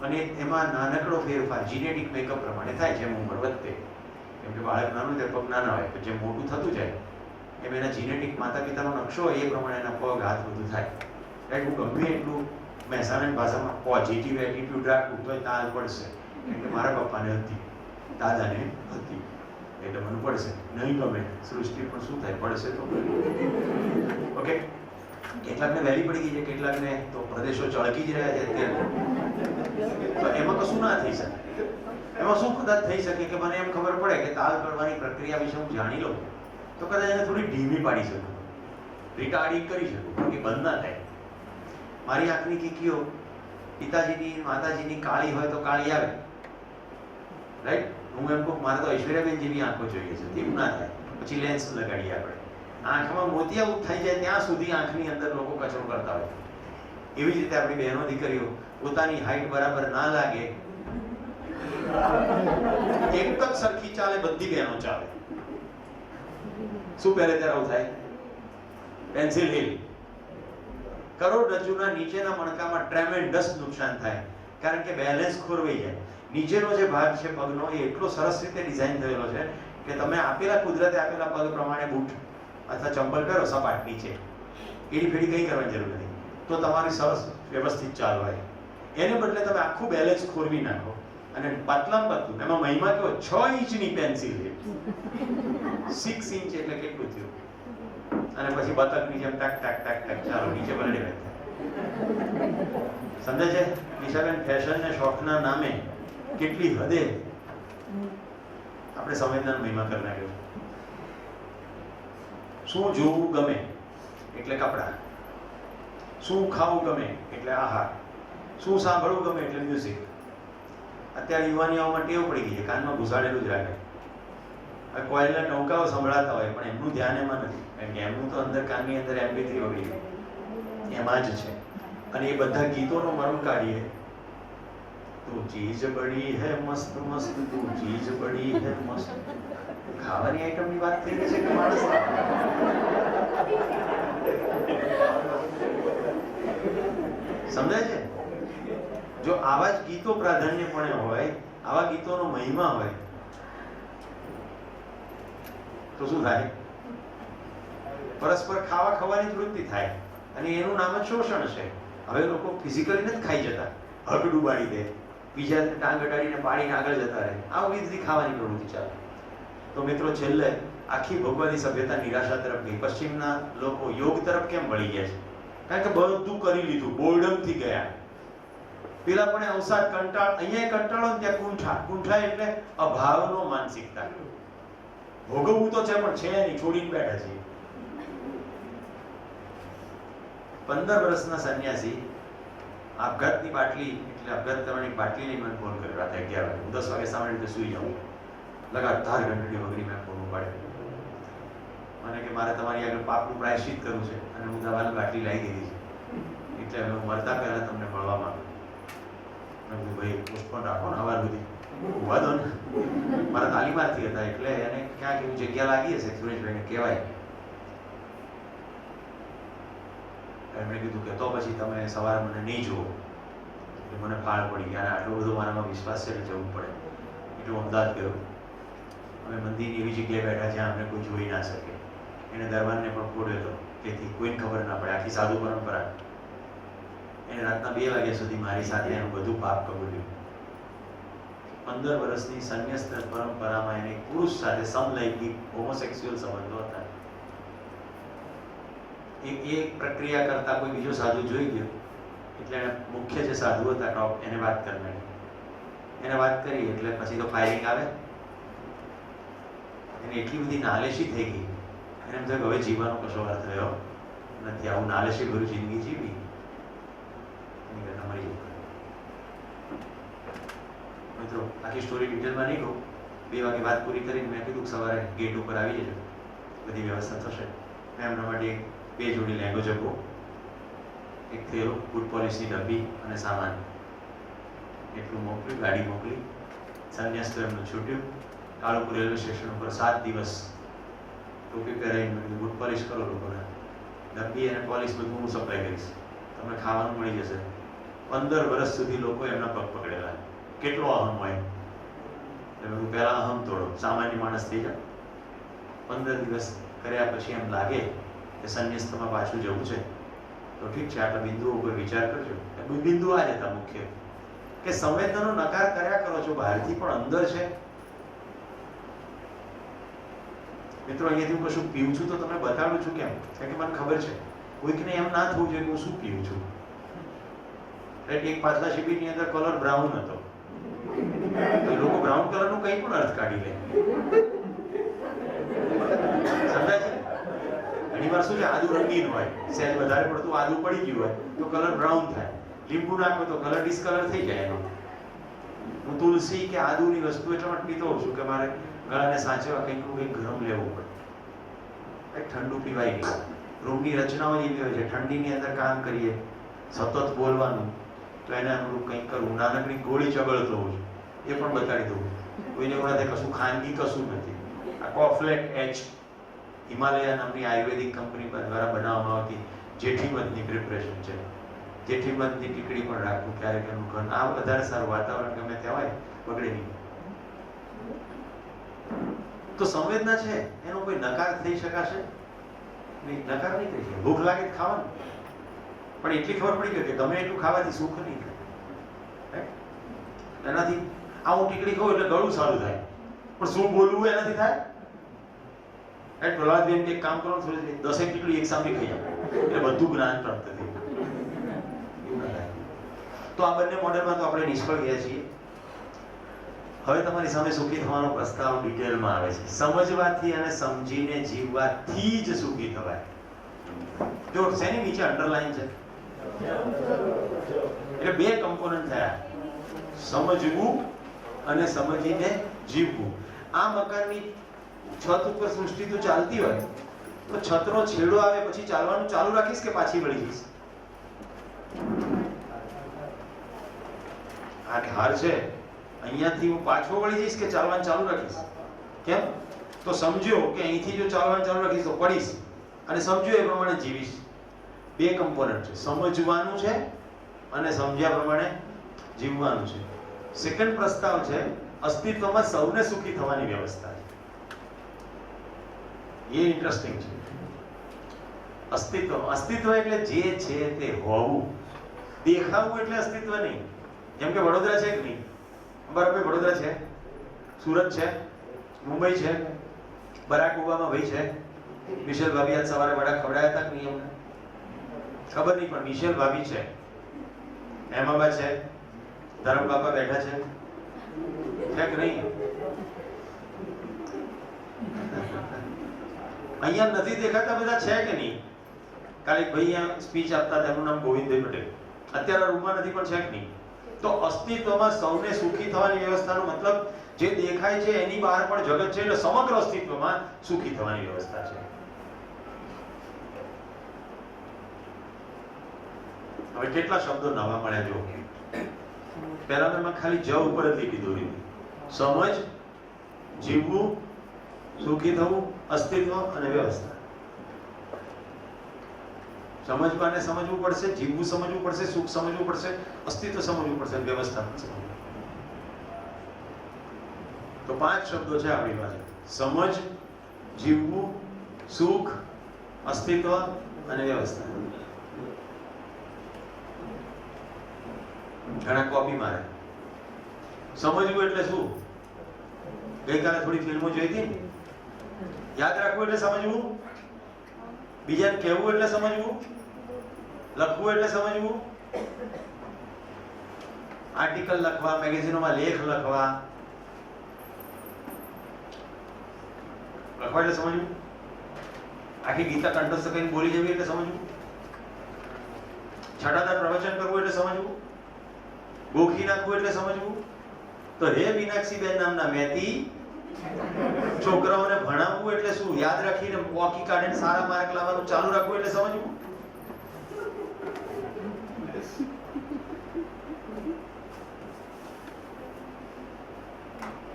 Speaker 1: અને એમાં નાનકડો ફેરફાર જીનેટિક મેકઅપ પ્રમાણે થાય. જેમ ઉંમર વધતે, કેમ કે બાળક નાનું ત્યારે પગ નાના હોય, જેમ મોટું થતું જાય એમ એના જીનેટિક માતા પિતાનો નકશો હોય એ પ્રમાણે એના પગ, હાથ બધું થાય. રાઈટ? હું ગમે એટલું મહેસાણાની ભાષામાં પોઝિટિવ એટીટ્યુડ રાખું તો તાલ પડશે. કેમ કે મારા પપ્પાને હતી, દાદાને હતી, એટલે મને પડશે. નહીં ગમે સૃષ્ટિ પણ શું થાય, પડશે તો. ઓકે, કેટલાકને વહેલી પડી ગઈ છે, કેટલાકને તો પ્રદેશો ચળકી જ રહ્યા છે અત્યારે. તો એમાં કશું ના થઈ શકે. એમાં શું કદાચ થઈ શકે કે મને એમ ખબર પડે કે તાલ પડવાની પ્રક્રિયા વિશે હું જાણી લઉં તો કદાચ એને થોડી ધીમી પાડી શકું, રિટાર્ડિંગ કરી શકું, કે બંધ ના થાય. મારી આંખની કીકીઓ પિતાજીની, માતાજીની કાળી હોય તો કાળી આવે, રાઈટ? હું એમ કહું મારે તો ઐશ્વર્યાબેન જેવી આંખો જોઈએ છે, તેવું ના થાય. પછી લેન્સ લગાડીએ આપણે. આંખમાં મોતિયાઉ થઈ જાય ત્યાં સુધી આંખની અંદર લોકો કચરો કરતા હોય. એવી જ રીતે આપણી બહેનો દીકરીઓ પોતાની હાઈટ બરાબર ના લાગે, એક જ સરખી ચાલે, બધી બહેનો ચાલે. શું પહેરે ત્યારે આવું થાય? Pencil hill. કરોડરજ્જુના નીચેના મણકામાં ટ્રેમેન્ડસ નુકસાન થાય, કારણ કે બેલેન્સ ખોરવાઈ જાય. નીચેનો જે ભાગ છે પગનો એ એટલો સરસ રીતે ડિઝાઇન થયેલો છે કે તમે આપેલા, કુદરતે આપેલા પગ પ્રમાણે બૂટ અથવા ચંપલ પહેરો સપાટ નીચે, એડી ફેડી કંઈ કરવાની જરૂર નથી, તો તમારી સરસ વ્યવસ્થિત ચાલવાય. એને બદલે તમે આખું બેલેન્સ ખોરવી નાખો અને પાતળામાં પાતળું. એમાં મહિમા કેવો, 6 ઇંચની પેન્સિલ છે. 6 ઇંચ એટલે કેટલું થયું? અને પછી બતકની જેમ ટાક ટાક ટાક ટાક ચાલો, નીચે પલળી જાય. સમજે છે? નિશાબેન, ફેશનને શોખના નામે કેટલી હદે આપણે સંવેદનાનો મહિમા કરી નાખ્યો. શું જોવું ગમે એટલે કપડાં, શું ખાવું ગમે એટલે આહાર, શું સાંભળવું ગમે એટલે મ્યુઝિક. અત્યારે યુવાનીઓમાં ટેવ પડી ગઈ છે, કાનમાં ઘુસાડેલું જ રાખે. હવે કોઈલના ટોંકાઓ સંભળાતા હોય પણ એમનું ધ્યાન એમાં નથી, કારણ કે એમનું તો અંદર કાનની અંદર MP3 વગેરે એમાં જ છે. અને એ બધા ગીતોનો મર્મ કાઢીએ, તું ચીજ બડી હે મસ્ત મસ્ત, તું ચીજ બડી હે મસ્ત. ખાવાની આઈટમની વાત થઈ રહી છે કે માણસ? સમજાય છે? જો આવા જ ગીતો પ્રાધાન્યપણે હોય, આવા ગીતોનો મહિમા હોય તો શું થાય? પરસ્પર ખાવા ખવાની વૃત્તિ થાય, અને એનું નામ જ શોષણ છે. હવે લોકો ફિઝિકલી નથી ખાઈ જતા, હગ ડુબાડી દે, બીજા ટાંગ અડાડીને પાડીને આગળ જતા રહે. આ વિધિ ખાવાની પ્રવૃત્તિ ચાલે. તો મિત્રો, છેલ્લે આખી ભોગવાદી સભ્યતા નિરાશા તરફ ગઈ. પશ્ચિમના લોકો યોગ તરફ કેમ વળી ગયા છે? કારણ કે બધું કરી લીધું, બોર્ડમથી ગયા. પેલા પણ અવસાદ, કંટાળ, અહીંયા કંટાળો ને ત્યાં કુંઠા. કુંઠા એટલે અભાવનો માનસિકતા. ભોગવવું તો છે પણ છે નહીં, છોડીને બેઠા છીએ. 15 વર્ષના સંન્યાસી આપઘાતની બાટલી, એટલે આપઘાત કરવાની બાટલી લઈ મને ફોન કર્યો રાતે 11 વાગે. હું 10 વાગે સામાન્ય રીતે સુઈ જાઉં, લગાતાર ઘંટડી વગડી મેં ફોન ઉપાડ્યો. મને કે મારે તમારી આગળ પાપનું પ્રાયશ્ચિત કરવું છે અને હું દવાની બાટલી લાવી દીધી છે, એટલે હવે હું મરતા પહેલા તમને મળવા માંગુ. મેં કીધું ભાઈ પોસ્ટપોન રાખો ને, હવાર સુધી ઉભા દો ને. મારા તાલીમાર્થી હતા એટલે એને ક્યાંક એવી જગ્યા લાગી હશે, સુરેશભાઈને કહેવાય. એમણે કીધું કે તો પછી તમે સવારે મને નહીં જુઓ. એટલે મને ફાળ પડી ગયા, અને આટલો બધો મારામાં વિશ્વાસ છે એટલે જવું પડે. એટલે હું અમદાવાદ ગયો. અમે મંદિરની એવી જગ્યાએ બેઠા જ્યાં અમને કોઈ જોઈ ના શકે. એને દરબારને પણ ફોડ્યો હતો, તેથી કોઈને ખબર ના પડે, આખી સાધુ પરંપરા. એને રાતના 2 વાગ્યા સુધી મારી સાથે એનું બધું પાપ કબૂલ્યું. 15 વર્ષની સંન્યસ્ત પરંપરામાં એને પુરુષ સાથે સમલૈંગિક હોમોસેક્સ્યુઅલ સંબંધો હતા. એ પ્રક્રિયા કરતા કોઈ બીજો સાધુ જોઈ ગયો એટલે મુખ્ય જે સાધુ હતા ટોપ એને વાત કરી નાખી. એને વાત કરી એટલે પછી તો ફાયરિંગ આવે. એને એટલી બધી નાલેશી થઈ ગઈ, એને એમ થયું હવે જીવવાનો કશો અર્થ રહ્યો નથી, આવું નાલેશી ભરી જિંદગી જીવી એની કરતા મરી જવું. મિત્રો આખી સ્ટોરી ડિટેલમાં નહીં કહું. 2 વાગે વાત પૂરી કરીને મેં કીધું સવારે ગેટ ઉપર આવી જજો, બધી વ્યવસ્થા થશે. મેં એમના માટે 2 જોડી લેંગો જગો, એક થેલો, બૂટ પોલિશની ડબ્બી અને સામાન એટલું મોકલ્યું. ગાડી મોકલી. સંન્યાસ તો એમનું છૂટ્યું. કાળુપુર રેલવે સ્ટેશન ઉપર 7 દિવસ ટોપી પહેરાવીને મેં બૂટ પોલિશ કરો લોકોને, ડબ્બી અને પોલિશ બધું હું સપ્લાય કરીશ, તમને ખાવાનું મળી જશે. 15 વર્ષ સુધી લોકો એમના પગ પકડેલા. કેટલો અહમ હોય! એટલે પહેલા અહમ તોડો, સામાન્ય માણસ થઈ જાય. 15 દિવસ કર્યા પછી એમ લાગે કે સંન્યાસમાં પાછું જવું છે તો ઠીક છે, આટલા બિંદુઓ ઉપર વિચાર કરજો. બિંદુ આ જ હતા મુખ્ય, કે સંવેદનાનો નકાર કર્યા કરો છો બહારથી પણ અંદર છે. મિત્રો અહીંયાથી હું કશું પીવું છું તો તમને બતાડું છું કેમ? કારણ કે મને ખબર છે કોઈકને એમ ના થવું જોઈએ કે હું શું પીવું છું. એક પાછલા શિબિરની અંદર કલર બ્રાઉન હતો, તો લોકો બ્રાઉન કલરનું કંઈ પણ અર્થ કાઢી લે. સમજાય છે? ઘણીવાર શું છે, આદુ રંગીન હોય, સહેજ વધારે પડતું આદુ પડી ગયું હોય તો કલર બ્રાઉન થાય. લીંબુ નાખો તો કલર ડિસ્કલર થઈ જાય એનો. હું તુલસી કે આદુની વસ્તુ એટલા માટે પીતો હોઉં છું કે મારે ગળાને સાચવવા કંઈક ગરમ લેવું પડે, કંઈક ઠંડુ પીવાય નહીં. રૂમની રચનાઓ એવી હોય છે, ઠંડીની અંદર કામ કરીએ, સતત બોલવાનું, તો એને અનુરૂપ કંઈક કરવું. નાનકડી ગોળી ચગળતો હોઉં છું, એ પણ બતાડી દઉં. કોઈને વાત કશું ખાનગી કશું નથી. આ કોફલેટ એચ હિમાલયા નામની આયુર્વેદિક કંપની દ્વારા બનાવવામાં આવતી જેઠીમધની પ્રિપરેશન છે. જેઠીમધની ટીકડી પણ રાખવું ક્યારેક એનું ઘર. આ વધારે સારું વાતાવરણ ગમે ત્યાં હોય, બગડે નહીં. તો સંવેદના છે એનો કોઈ નકાર થઈ શકાશે નહીં, નકાર નહીં થઈ શકે. ભૂખ લાગે ખાવાનું, પણ એટલી ખબર પડી ગઈ કે ગમે એટલું ખાવાથી સુખ નહીં થાય. એનાથી આ હું ટીકડી ખાઉં એટલે ગળું સારું થાય, પણ શું બોલવું એનાથી થાય? પ્રહલાદ બેન એક કામ કરો, થોડી 10 ટીકડી એક સામે ખાઈ જાવ એટલે બધું જ્ઞાન પ્રાપ્ત થઈ જાય. તો આ બંને મોડેલમાં તો આપણે નિષ્ફળ ગયા છીએ. હવે તમારી સામે સુખી થવાનો પ્રસ્તાવ ડિટેલમાં આવે છે. સમજવાથી અને સમજીને જીવવાથી જ સુખી થવાય. જો શેની નીચે અંડરલાઈન છે? એટલે 2 કમ્પોનન્ટ થયા, સમજવું અને સમજીને જીવવું. આ મકાનની છત ઉપર સૃષ્ટિ તો ચાલતી હોય તો છતનો છેડો આવે પછી ચાલવાનું ચાલુ રાખીશ કે પાછી વળી જઈશ? આ ધાર છે, અહીંયાથી હું પાછો વળી જઈશ કે ચાલવાનું ચાલુ રાખીશ? કેમ? તો સમજો કે અહીંથી જો ચાલવાનું ચાલુ રાખીશ તો પડીશ, અને સમજો એ પ્રમાણે જીવીશ. 2 કમ્પોનન્ટ છે, સમજવાનું છે અને સમજ્યા પ્રમાણે જીવવાનું છે. સેકન્ડ પ્રસ્તાવ છે અસ્તિત્વમાં સૌને સુખી થવાની વ્યવસ્થા. એ ઇન્ટરેસ્ટિંગ છે. અસ્તિત્વ એટલે જે છે તે હોવું. દેખાવું એટલે અસ્તિત્વ નહીં. જેમ કે વડોદરા છે કે નહીં? બરાબર, વડોદરા છે, સુરત છે, મુંબઈ છે, બરાક ઓબામા ભાઈ છે, મિશેલ ભાભી આજ સવારે વડા ખવડાયા હતા કે નહીં અમને ખબર નહીં, પણ મિશેલ ભાભી છે, હેમાબા છે, ધરમ બાપા બેઠા છે કે નહીં? અહીંયા નથી દેખાતા બધા છે કે નહીં? કાલે એક ભાઈ અહીંયા સ્પીચ આપતા હતા, એનું નામ ગોવિંદભાઈ પટેલ, અત્યારે રૂમમાં નથી પણ છે કે નહીં? તો અસ્તિત્વમાં સૌને સુખી થવાની વ્યવસ્થાનો મતલબ જે દેખાય છે એની બહાર પણ જગત છે, એટલે સમગ્ર અસ્તિત્વમાં સુખી થવાની વ્યવસ્થા છે. હવે કેટલા શબ્દો નવા મળ્યા જો. પહેલા મેં ખાલી જ ઉપર જ લીટી દોરી હતી. સમજ, જીવવું, સુખી થવું, અસ્તિત્વ અને વ્યવસ્થા. સમજવાને સમજવું પડશે, જીવવું સમજવું પડશે, સુખ સમજવું પડશે, અસ્તિત્વ સમજવું પડશે, વ્યવસ્થા પણ સમજવું. તો 5 શબ્દો છે આપણી પાસે: સમજ, જીવવું, સુખ, અસ્તિત્વ અને વ્યવસ્થા. ઘણા કોપી મારે. સમજવું એટલે શું? ગઈકાલે થોડી ફિલ્મો જોઈ હતી. યાદ રાખવું એટલે સમજવું, બીજાને કહેવું એટલે સમજવું, લખવું એટલે સમજવું, આર્ટિકલ લખવા, મેગેઝિનોમાં લેખ લખવા એટલે સમજવું, આખી ગીતા કંઠસ્થ કરીને બોલી જવી એટલે સમજવું, છટાદાર પ્રવચન કરવું એટલે સમજવું, ગોખી નાખવું એટલે સમજવું. તો હે મીનાક્ષીબેન નામના મહેતી છોકરાઓને ભણાવવું એટલે શું? યાદ રાખીને વોકી કાઢીને સારા માર્ક લાવવાનું ચાલુ રાખવું એટલે સમજવું.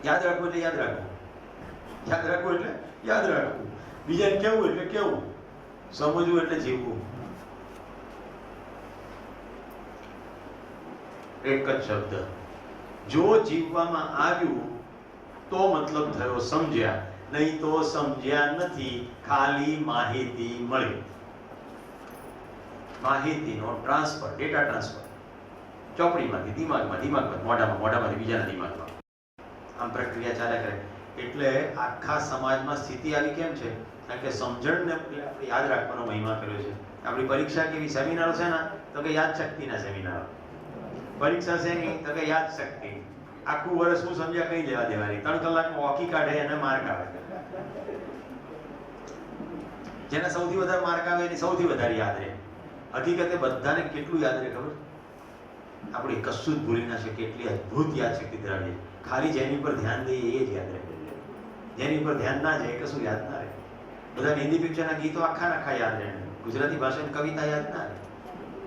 Speaker 1: યાદ રાખવું એટલે યાદ રાખવું, યાદ રાખવું એટલે યાદ રાખવું, બીજાને કેવું એટલે કેવું, સમજવું એટલે જીવવું. એક જ શબ્દ, જો જીવવામાં આવ્યું તો મતલબ થયો સમજ્યા, નહીં તો સમજ્યા નથી, ખાલી માહિતી મળી. માહિતીનો ટ્રાન્સફર, ડેટા ટ્રાન્સફર, ચોપડીમાંથી દિમાગમાં, દિમાગમાં મોઢામાં, મોઢામાંથી બીજાના દિમાગમાં, આમ પ્રક્રિયા ચાલ્યા કરે. એટલે આખા સમાજમાં સ્થિતિ આવી કેમ છે? કારણ કે સમજણને આપણે યાદ રાખવાનો મહિમા કર્યો છે. આપણી પરીક્ષા કેવી? સેમિનારો છે ને, તો કે યાદ શક્તિના સેમિનારો. પરીક્ષા છે નહીં તો કે યાદ શક્તિ. આખું વર્ષ શું સમજ્યા કઈ લેવા દેવાની, 3 કલાકમાં વોકી કાઢે અને માર્ક આવે. જેને સૌથી વધારે માર્ક આવે એની સૌથી વધારે યાદ રહે. હકીકતે બધાને કેટલું યાદ રહે ખબર? આપણે કશું જ ભૂલી ના શકીએ એટલી અદ્ભુત યાદ શક્તિ ધરાવીએ. ખાલી જેની પર ધ્યાન દઈએ એ જ યાદ રહે. જેની પર ધ્યાન ના જાય કશું યાદ ના રહે. બધા હિન્દી પિક્ચરના ગીતો આખા યાદ રહે, ગુજરાતી ભાષાની કવિતા યાદ ના રહે.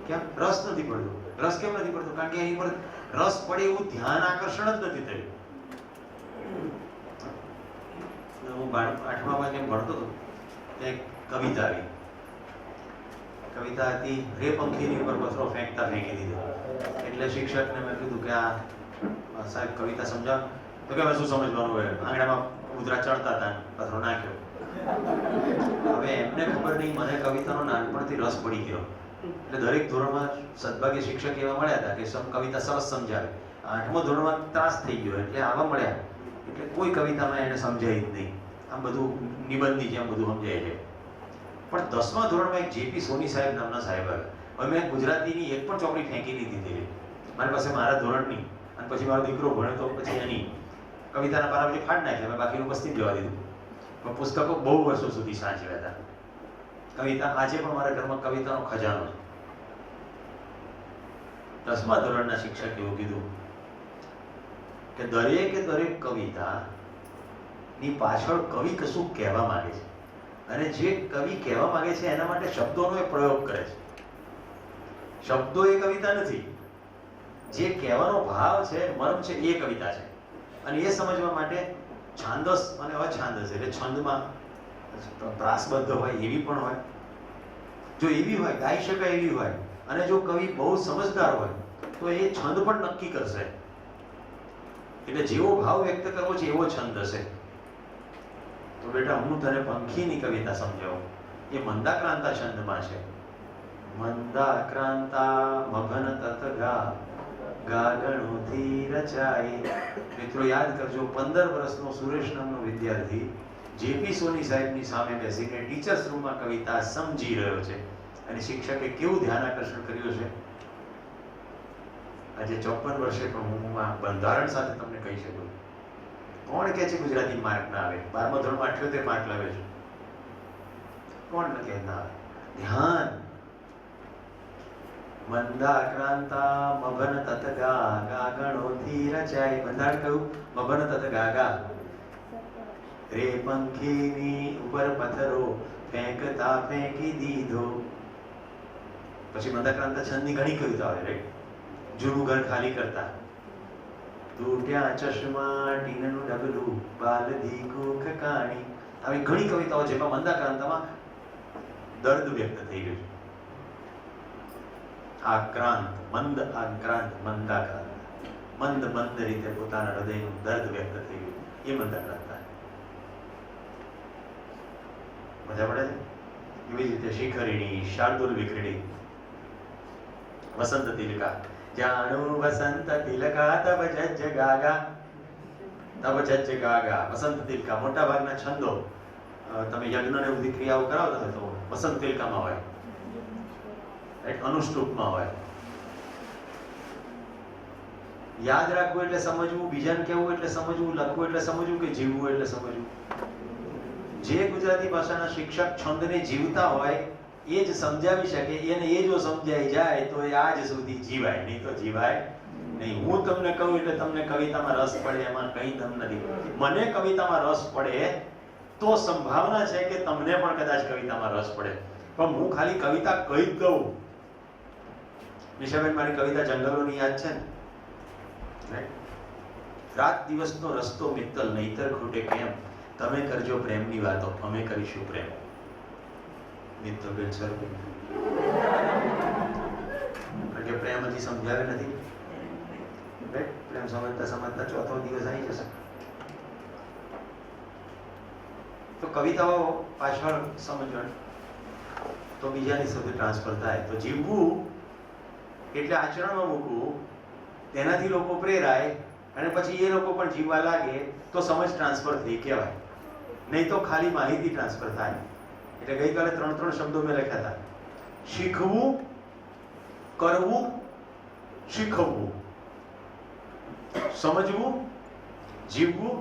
Speaker 1: કેમ? રસ નથી પડતો. રસ કેમ નથી પડતો? કારણ કે એની પર રસ પડે એવું ધ્યાન આકર્ષણ જ નથી થયું. હું 8મા કેમ ભણતો હતો, એક કવિતા આવી. કવિતા હતી, રે પંખીની ઉપર પથરો ફેંકતા ફેંકી દીધો. એટલે શિક્ષકને મેં કીધું કે આ સાહેબ કવિતા સમજાવ. તો કે શું સમજવાનું હોય? આંગણામાં કૂતરા ચડતા હતા, પથરો નાખ્યો. હવે એમને ખબર નહીં, મને કવિતાનો નાનપણથી રસ પડી ગયો. એટલે દરેક ધોરણમાં સદભાગ્ય શિક્ષક એવા મળ્યા હતા કે કવિતા સરસ સમજાવે. 8મા ધોરણમાં ત્રાસ થઈ ગયો એટલે આવા મળ્યા, એટલે કોઈ કવિતામાં એને સમજાય જ નહીં. આમ બધું નિબંધની જેમ બધું સમજાય છે. પણ 10મા ધોરણમાં એક જેપી સોની સાહેબ નામના સાહેબ આવ્યા. હવે મેં ગુજરાતીની એક પણ ચોપડી ફેંકી નહીં દીધેલી મારી પાસે, મારા ધોરણની. અને પછી મારો દીકરો ભણે તો પછી એની કવિતાના પારા પછી ફાડ નાખ્યા, મેં બાકીનું પસ્તી જવા દીધું. પણ પુસ્તકો બહુ વર્ષો સુધી સાચવ્યા હતા. કવિતા આજે પણ મારા ઘરમાં કવિતાનો ખજાનો છે. 10મા ધોરણના શિક્ષકે એવું કીધું કે દરેક કવિતાની પાછળ કવિ કશું કહેવા માંગે છે, અને જે કવિ કહેવા માંગે છે એના માટે શબ્દોનો એ પ્રયોગ કરે છે. શબ્દો એ કવિતા નથી, જે કહેવાનો ભાવ છે, મર્મ છે, એ કવિતા છે. અને એ સમજવા માટે છાંદસ અને અછાંદસ, એટલે છંદમાં પ્રાસબદ્ધ હોય એવી પણ હોય, જો એવી હોય ગાઈ શકાય એવી હોય, અને જો કવિ બહુ સમજદાર હોય તો એ છંદ પણ નક્કી કરશે. એટલે જેવો ભાવ વ્યક્ત કરવો છે એવો છંદ હશે. તો બેટા હું તને પંખીની કવિતા સમજાવું. એ મંદાક્રાંતા છંદમાં છે. મંદાક્રાંતા મભન તત ગા ગાગણોથી રચાય. મિત્રો યાદ કરજો, 15 વર્ષનો સુરેશ નામનો વિદ્યાર્થી જેપી સોની સાહેબની સામે બેસીને ટીચર્સ રૂમમાં કવિતા સમજી રહ્યો છે, અને શિક્ષકે કેવું ધ્યાન આકર્ષણ કર્યું છે. આજે 54 વર્ષે પણ હું આ બંધારણ સાથે તમને કહી શકું. કોણ કે છે ગુજરાતી માર્ક ના આવે? 12મા ધોરણમાં 78 માર્ક લાવે છે. કોણ કે ના આવે? ધ્યાન. મંદાક્રાંતા મભન તત ગા ગાગણોથી રચાય. બંધારણ કયું? મભન તત ગાગા. રે પંખીની ઉપર પથ્થરો ફેંકતા ફેંકી દીધો. પછી મંદાક્રાંતા છંદની ઘણી કવિતાઓ આવે, રાઈટ? જૂનું ઘર ખાલી કરતા, તૂટ્યા ચશ્મા ટીનનું ડબલું બાલદી કુખ કાણી. આવી ઘણી કવિતાઓ જેમાં મંદાક્રાંતામાં દર્દ વ્યક્ત થઈ ગયું છે. આક્રાંત, મંદ આક્રાંત, મંદાક્રાંત, મંદ રીતે પોતાના હૃદયનું દર્દ વ્યક્ત થઈ ગયું, એ મંદાક્રાંતા. મજા પડે છે? એવી જ રીતે શિખરિણી, શાર્દુલ વિક્રીડી, વસંત તિલકા, જાણુ વસંત તિલકા તબ જજ ગાગા, તબ જજ ગાગા. વસંત તિલકા મોટા ભાગના છંદો તમે યજ્ઞને બધી ક્રિયાઓ કરાવતા હોય તો વસંત તિલકામાં હોય, અનુષ્ટુપમાં હોય. યાદ રાખવું એટલે સમજવું, બીજાને કહેવું એટલે સમજવું, લખવું એટલે સમજવું કે જીવવું એટલે સમજવું. જે ગુજરાતી ભાષાના શિક્ષક છંદને જીવતા હોય એ જ સમજાવી શકે, એને એ જો સમજાઈ જાય તો એ આજ સુધી જીવાય, નહીં તો જીવાય નહીં. હું તમને કહું એટલે તમને કવિતામાં રસ પડે, એમાં કંઈ દમ નથી. મને કવિતામાં રસ પડે તો સંભાવના છે કે તમને પણ કદાચ કવિતામાં રસ પડે, પણ હું ખાલી કવિતા કહી જ દઉં. નિશાબેન, મારી કવિતા જંગલોની યાદ છે ને, રાત દિવસનો રસ્તો મિત્તલ નહીતર ખૂટે કેમ, તમે કરજો પ્રેમની વાતો, અમે કરીશું પ્રેમ. મિત્તલબેન સર, કારણ કે પ્રેમ હજી સમજાવે નથી. પ્રેમ સમજતા સમજતા ચોથો દિવસ આવી જશે. તો કવિતાઓ પાછળ સમજણ તો બીજાની સાથે ટ્રાન્સફર થાય. તો જીવવું એટલે આચરણમાં મૂકવું, તેનાથી લોકો પ્રેરાય અને પછી એ લોકો પણ જીવવા લાગે તો સમજ ટ્રાન્સફર થઈ કહેવાય, નહીં તો ખાલી માહિતી ટ્રાન્સફર થાય. એટલે ગઈકાલે 3 શબ્દો મેં લખ્યા હતા: શીખવું, કરવું, શીખવવું, સમજવું, જીવવું,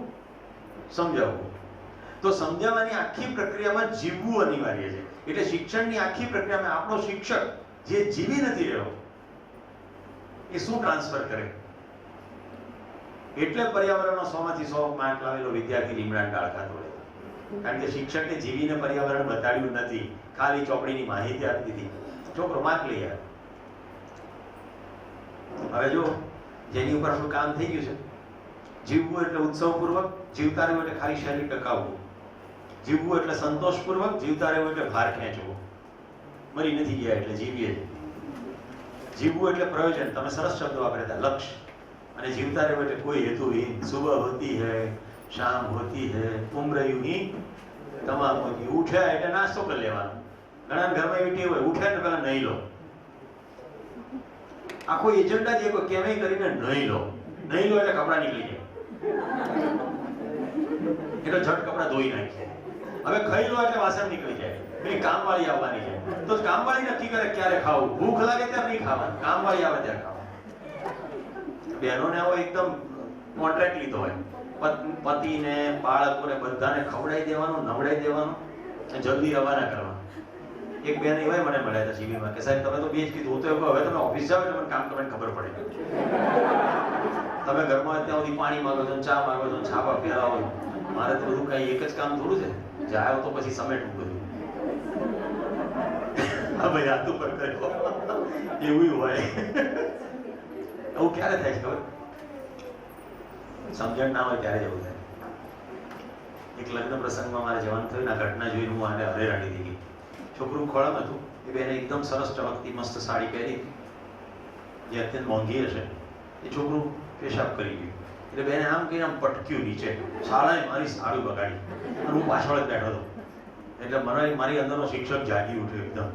Speaker 1: સમજાવવું. તો સમજાવવાની આખી પ્રક્રિયામાં જીવવું અનિવાર્ય છે. એટલે શિક્ષણની આખી પ્રક્રિયામાં આપણો શિક્ષક જે જીવી નથી રહ્યો એ શું ટ્રાન્સફર કરે? એટલે પર્યાવરણનો 100માંથી 100 માર્ક લાવેલો વિદ્યાર્થી લીમડાને ડાળ ખાતો રહે. કારણ કે શિક્ષકે જીવીને પર્યાવરણ બતાડ્યું નથી, ખાલી ચોપડીની માહિતી આપી દીધી. છોકરો માર્ક લઈ આવે. હવે જો જેની ઉપર આપણું કામ થઈ ગયું છે, જીવવું એટલે ઉત્સવપૂર્વક, જીવતા રહેવું એટલે ખાલી શરીર ટકાવવું, જીવવું એટલે સંતોષપૂર્વક, જીવતા રહેવું એટલે ભાર ખેંચવો, મરી નથી ગયા એટલે જીવીએ. જીવવું એટલે પ્રયોજન, તમે સરસ શબ્દ વાપર્યા હતા, લક્ષ્ય. અને જીવતા રહેવું એટલે કોઈ હેતુહીન, સુબહ હોતી હૈ, શામ હોતી હૈ, ઉમ્ર યુહી તમામ હોતી. ઉઠ્યા એટલે નાસ્તો કરી લેવાનો. ઘણા ઘરમાં એવી ટેવ હોય, ઉઠ્યા એટલે પહેલા નહીં લો. આખો એજન્ડા જે કોઈ કેમેય કરીને નહીં લો, નહીં લો એટલે કપડા નીકળી જાય, એટલે ઝટ કપડા ધોઈ નાખીએ. હવે ખાઈ લો એટલે વાસણ નીકળી જાય. પેલી કામવાળી આવવાની છે તો કામવાળી નક્કી કરે ક્યારે ખાવું. ભૂખ લાગે ત્યારે નહીં ખાવાનું, કામવાળી આવે ત્યારે ખાવાનું. બહેનોને આવો એકદમ કોન્ટ્રાક્ટ લીધો હોય, પતિને, બાળકોને બધાને ખવડાવી દેવાનું, નવડાવી દેવાનું, જલ્દી રવાના કરવાનું. એક બેન એવાય મને મળ્યા હતા શિબિરમાં કે સાહેબ તમે તો બે જ કીધું. હું તો એવું હવે તમે ઓફિસ જાઓ એટલે મને કામ કરવાની ખબર પડે. તમે ઘરમાં ત્યાં સુધી પાણી માંગો છો, ચા માંગો છો, છાપા ફેરાવો. મારે તો બધું કઈ એક જ કામ થોડું છે, જાય તો પછી સમેટવું બધું. હા ભાઈ, હાથ ઉપર કર્યો એવું હોય. એવું ક્યારે થાય છે ખબર? સમજણ ના હોય ત્યારે જ એવું થાય. એક લગ્ન પ્રસંગમાં મારે જવાનું થયું, આ ઘટના જોઈને હું આને હરેરાડી થઈ ગઈ. છોકરું ખોળામાં હતું, એ બેને એકદમ સરસ ચમકતી મસ્ત સાડી પહેરી, જે અત્યંત મોંઘી હશે. એ છોકરું પેશાબ કરી ગયું એટલે બેને આમ કહીને આમ પટક્યું નીચે. શાળાએ મારી સાડી બગાડી અને હું પાછળ જ બેઠો હતો. એટલે મારી અંદરનો શિક્ષક જાગી ઉઠ્યો એકદમ.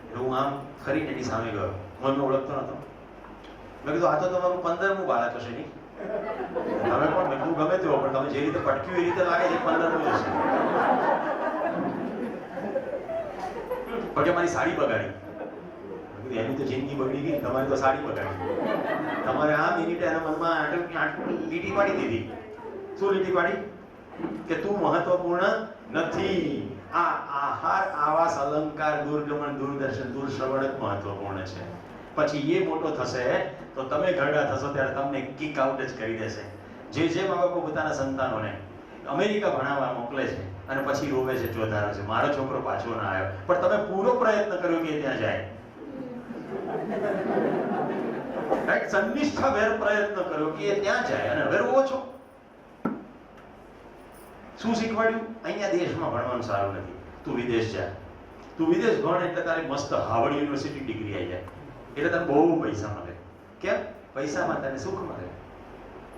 Speaker 1: એટલે હું આમ ખરીને એની સામે ગયો. હું એમને ઓળખતો નતો. મેં કીધું આ તો તમારું 15મું બાળક હશે નહીં? તમે પણ મેં કીધું ગમે તેવો, પણ તમે જે રીતે પટક્યું એ રીતે લાગે છે 15મું જ હશે. porque મારી સાડી બગાડી. એની તો જિંદગી બગડી ગઈ, તમારી તો સાડી બગાડી. તમારે આ મિનિટે એના મનમાં લીટી પાડી દીધી. શું લીટી પાડી? કે તું મહત્વપૂર્ણ નથી. આ આહાર, આવાસ, અલંકાર, દૂરગમન, દૂરદર્શન, દૂરશ્રવણ જ મહત્વપૂર્ણ છે. પછી એ મોટો થશે તો તમે ઘરડા થશો ત્યારે તમને કિક આઉટ જ કરી દેશે. જે મા બાપો પોતાના સંતાનોને અમેરિકા ભણાવવા મોકલે છે અને પછી રોવે છે, ચોધારે છે, મારો છોકરો પાછો ના આવ્યો, પણ તમે પૂરો પ્રયત્ન કર્યો કે ત્યાં જાય. સંનિષ્ઠાભેર પ્રયત્ન કર્યો કે ત્યાં જાય અને હવે રોવો છો. શું શીખવાડ્યું? અહીંયા દેશમાં ભણવાનું સારું નથી, તું વિદેશ જા. તું વિદેશ ભણ એટલે તારી મસ્ત હાર્વર્ડ યુનિવર્સિટી ડિગ્રી આવી જાય, એટલે તને બહુ પૈસા મળે. કેમ? પૈસામાં તને સુખ મળે.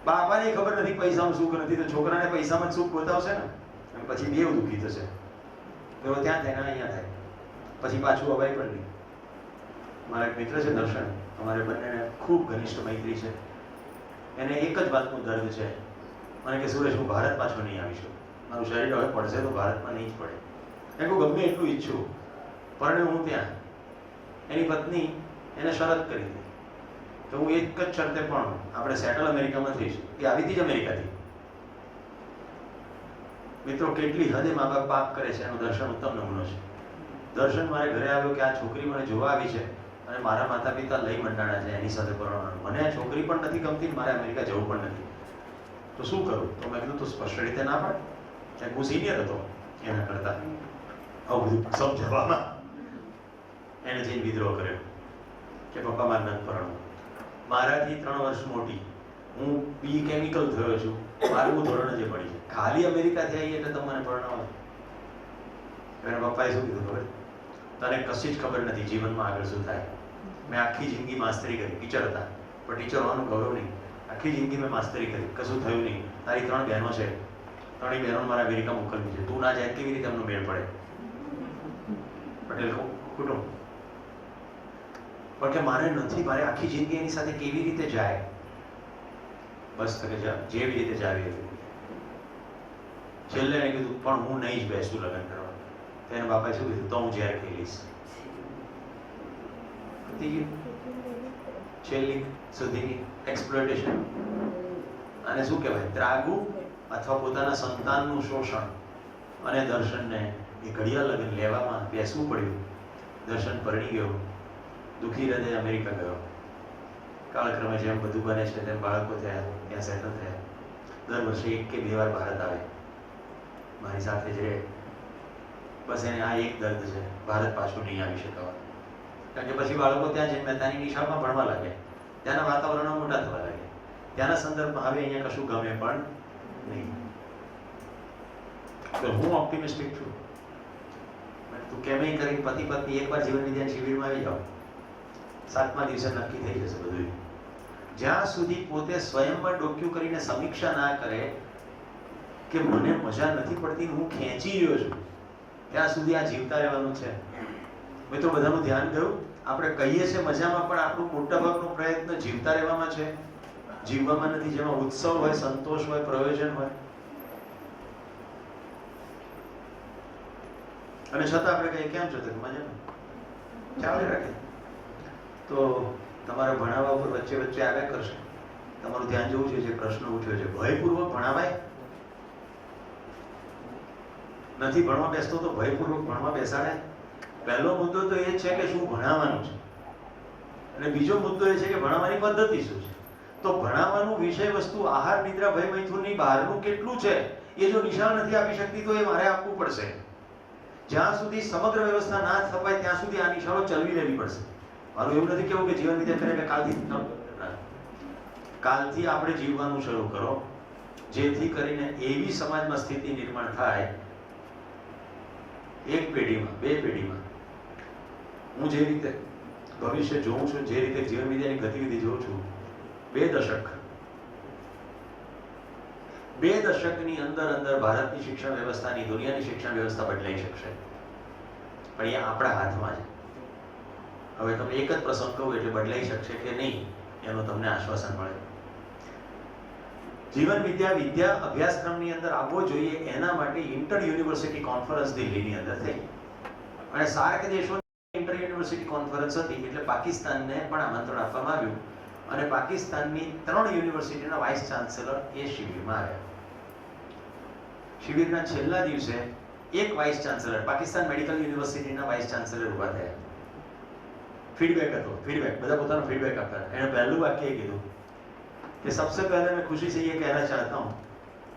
Speaker 1: બાપાને ખબર નથી પૈસામાં સુખ નથી, તો છોકરાને પૈસામાં સુખ બતાવશે ને, અને પછી બેવ દુઃખી થશે. તો ત્યાં થાય ને અહીંયા થાય, પછી પાછું અવાય પણ નહીં. મારા એક મિત્ર છે દર્શન, અમારે બંનેને ખૂબ ઘનિષ્ઠ મૈત્રી છે. એને એક જ વાતનું દર્દ છે, મને કે સુરેશ, હું ભારત પાછો નહીં આવી શકું, મારું શરીર હવે પડશે તો ભારતમાં નહીં જ પડે. મેં કહું ગમે એટલું ઈચ્છું, પરણે હું ત્યાં. એની પત્ની એને શરત કરી હતી કે હું એક જ શરતે પણ આપણે સેટલ અમેરિકામાં થઈશું. એ આવી હતી જ અમેરિકાથી. મિત્રો, કેટલી હદે મા બાપ પાપ કરે છે એનું દર્શન ઉત્તમ નમૂનો છે. દર્શન મારે ઘરે આવ્યો કે આ છોકરી મને જોવા આવી છે અને મારા માતા પિતા લઈ મંડાણા છે એની સાથે પરણવાનું. મને આ છોકરી પણ નથી ગમતી, મારે અમેરિકા જવું પણ નથી, તો શું કરું? તો મેં કીધું તું સ્પષ્ટ રીતે ના પાડ. કારણ હું સિનિયર હતો એના કરતા, આવું બધું સમજાવવામાં. એને જઈને વિદ્રોહ કર્યો કે પપ્પા મારે નથી પરણવું. મારાથી 3 વર્ષ મોટી, હું બી કેમિકલ થયો છું, 12મું ધોરણ જે પડી છે, ખાલી અમેરિકાથી આવી એટલે તમને પરણાવો. એના પપ્પાએ શું કીધું ખબર? તને કશી જ ખબર નથી જીવનમાં આગળ શું થાય. મેં આખી જિંદગી માસ્તરી કરી, ટીચર હતા પણ ટીચર હોવાનું ગૌરવ નહીં. આખી જિંદગી મેં માસ્તરી કરી, કશું થયું નહીં. તારી 3 બહેનો છે, 3 બહેનો મારા અમેરિકા મોકલવી છે, તું ના જાય કેવી રીતે એમનો મેળ પડે? પટેલ કુટુંબ. પણ કે મારે નથી, મારે આખી જિંદગી એની સાથે કેવી રીતે જાય? બસ તો કે જેવી રીતે જાવી એવી. છેલ્લે એને કીધું પણ હું નહીં જ બેસું લગ્ન કરવા. તેના બાપાએ શું કીધું? તો હું ઝેર પી લઈશ. છેલ્લી સુધીની એક્સપ્લોટેશન, અને શું કહેવાય, ત્રાગવું અથવા પોતાના સંતાનનું શોષણ. અને દર્શનને એ ઘડિયા લગ્ન લેવામાં બેસવું પડ્યું. દર્શન પરણી ગયો, દુઃખી હૃદય અમેરિકા ગયો. કાળક્રમે જેમ બધું બને છે તેમ બાળકો થયા, ત્યાં સેટલ થયા. દર વર્ષે 1 કે 2 વાર ભારત આવે, મારી સાથે જ રહે. બસ એને આ એક દર્દ છે, ભારત પાછું નહીં આવી શકાય. કારણ કે પછી બાળકો ત્યાં જઈને મહેતાની નિશાળમાં ભણવા લાગે, ત્યાંના વાતાવરણમાં મોટા થવા લાગે, ત્યાંના સંદર્ભમાં હવે અહીંયા કશું ગમે પણ નહીં. તો હું ઓપ્ટિમિસ્ટિક છું. તું કેમેય કરીને પતિ પત્ની એકવાર જીવન વિદ્યા શિબિરમાં આવી જાઓ, 7મા દિવસે નક્કી થઈ જશે બધું. જ્યાં સુધી પોતે સ્વયંમાં ડોક્યુ કરીને સમીક્ષા ના કરે કે મને મજા નથી પડતી, હું ખેંચી રહ્યો છું, ત્યાં સુધી આ જીવતા રહેવાનું છે. મિત્રો, બધાનું ધ્યાન ગયું? આપણે કહીએ છીએ મજામાં, પણ આપણું મોટા ભાગનો પ્રયત્ન જીવતા રહેવામાં છે, જીવવામાં નથી, જેમાં ઉત્સવ હોય, સંતોષ હોય, પ્રયોજન હોય. અને છતાં આપણે કહીએ કેમ છો? મજામાં, ચાલે રાખે. તો તમારે ભણાવવા ઉપર વચ્ચે વચ્ચે આવ્યા કરશે. તમારું ધ્યાન જવું છે, જે પ્રશ્ન ઉઠ્યો છે, ભયપૂર્વક ભણાવાય નથી. ભણવા બેસતો તો ભયપૂર્વક ભણવા બેસાડાય. પહેલો મુદ્દો તો એ છે કે શું ભણાવવાનું છે, અને બીજો મુદ્દો એ છે કે ભણાવવાની પદ્ધતિ શું છે. તો ભણાવવાનું વિષય વસ્તુ આહાર, નિદ્રા, ભય, મૈથુનની બહારનું કેટલું છે એ જો નિશાળ નથી આપી શકતી તો એ મારે આપવું પડશે. જ્યાં સુધી સમગ્ર વ્યવસ્થા ના થપાય ત્યાં સુધી આ નિશાળો ચલવી લેવી પડશે. મારું એવું નથી કેવું કે જીવન વિદ્યા કરે કે કાલથી આપણે જીવવાનું શરૂ કરો, જેથી કરીને એવી સમાજમાં સ્થિતિ નિર્માણ થાય, 1 પેઢીમાં 2 પેઢીમાં. હું જે રીતે ભવિષ્ય જોઉં છું, જે રીતે જીવન વિદ્યાની ગતિવિધિ જોઉં છું, 2 દશકની અંદર ભારતની શિક્ષણ વ્યવસ્થાની, દુનિયાની શિક્ષણ વ્યવસ્થા બદલાઈ શકશે. પણ એ આપણા હાથમાં છે. હવે તમે એક જ પ્રસંગ કહો એટલે બદલાઈ શકશે કે નહીં એનું તમને આશ્વાસન મળે. જીવન વિદ્યા અભ્યાસક્રમની અંદર આવવો જોઈએ, એના માટે ઇન્ટર યુનિવર્સિટી કોન્ફરન્સ દિલ્હીની અંદર થઈ. અને સાર્ક દેશોની ઇન્ટર યુનિવર્સિટી કોન્ફરન્સ હતી એટલે પાકિસ્તાનને પણ આમંત્રણ આપવામાં આવ્યું, અને પાકિસ્તાનની 3 યુનિવર્સિટીના વાઇસ ચાન્સેલર એ શિબિરમાં આવ્યા. શિબિરના છેલ્લા દિવસે એક વાઇસ ચાન્સેલર, પાકિસ્તાન મેડિકલ યુનિવર્સિટીના વાઇસ ચાન્સેલર ઉભા થયા. फीडबैक હતો, फीडबैक, બધા પોતાનો फीडबैक આપતા. એને પહેલું વાક્ય એ કીધું कि सबसे पहले मैं खुशी से ये कहना चाहता हूँ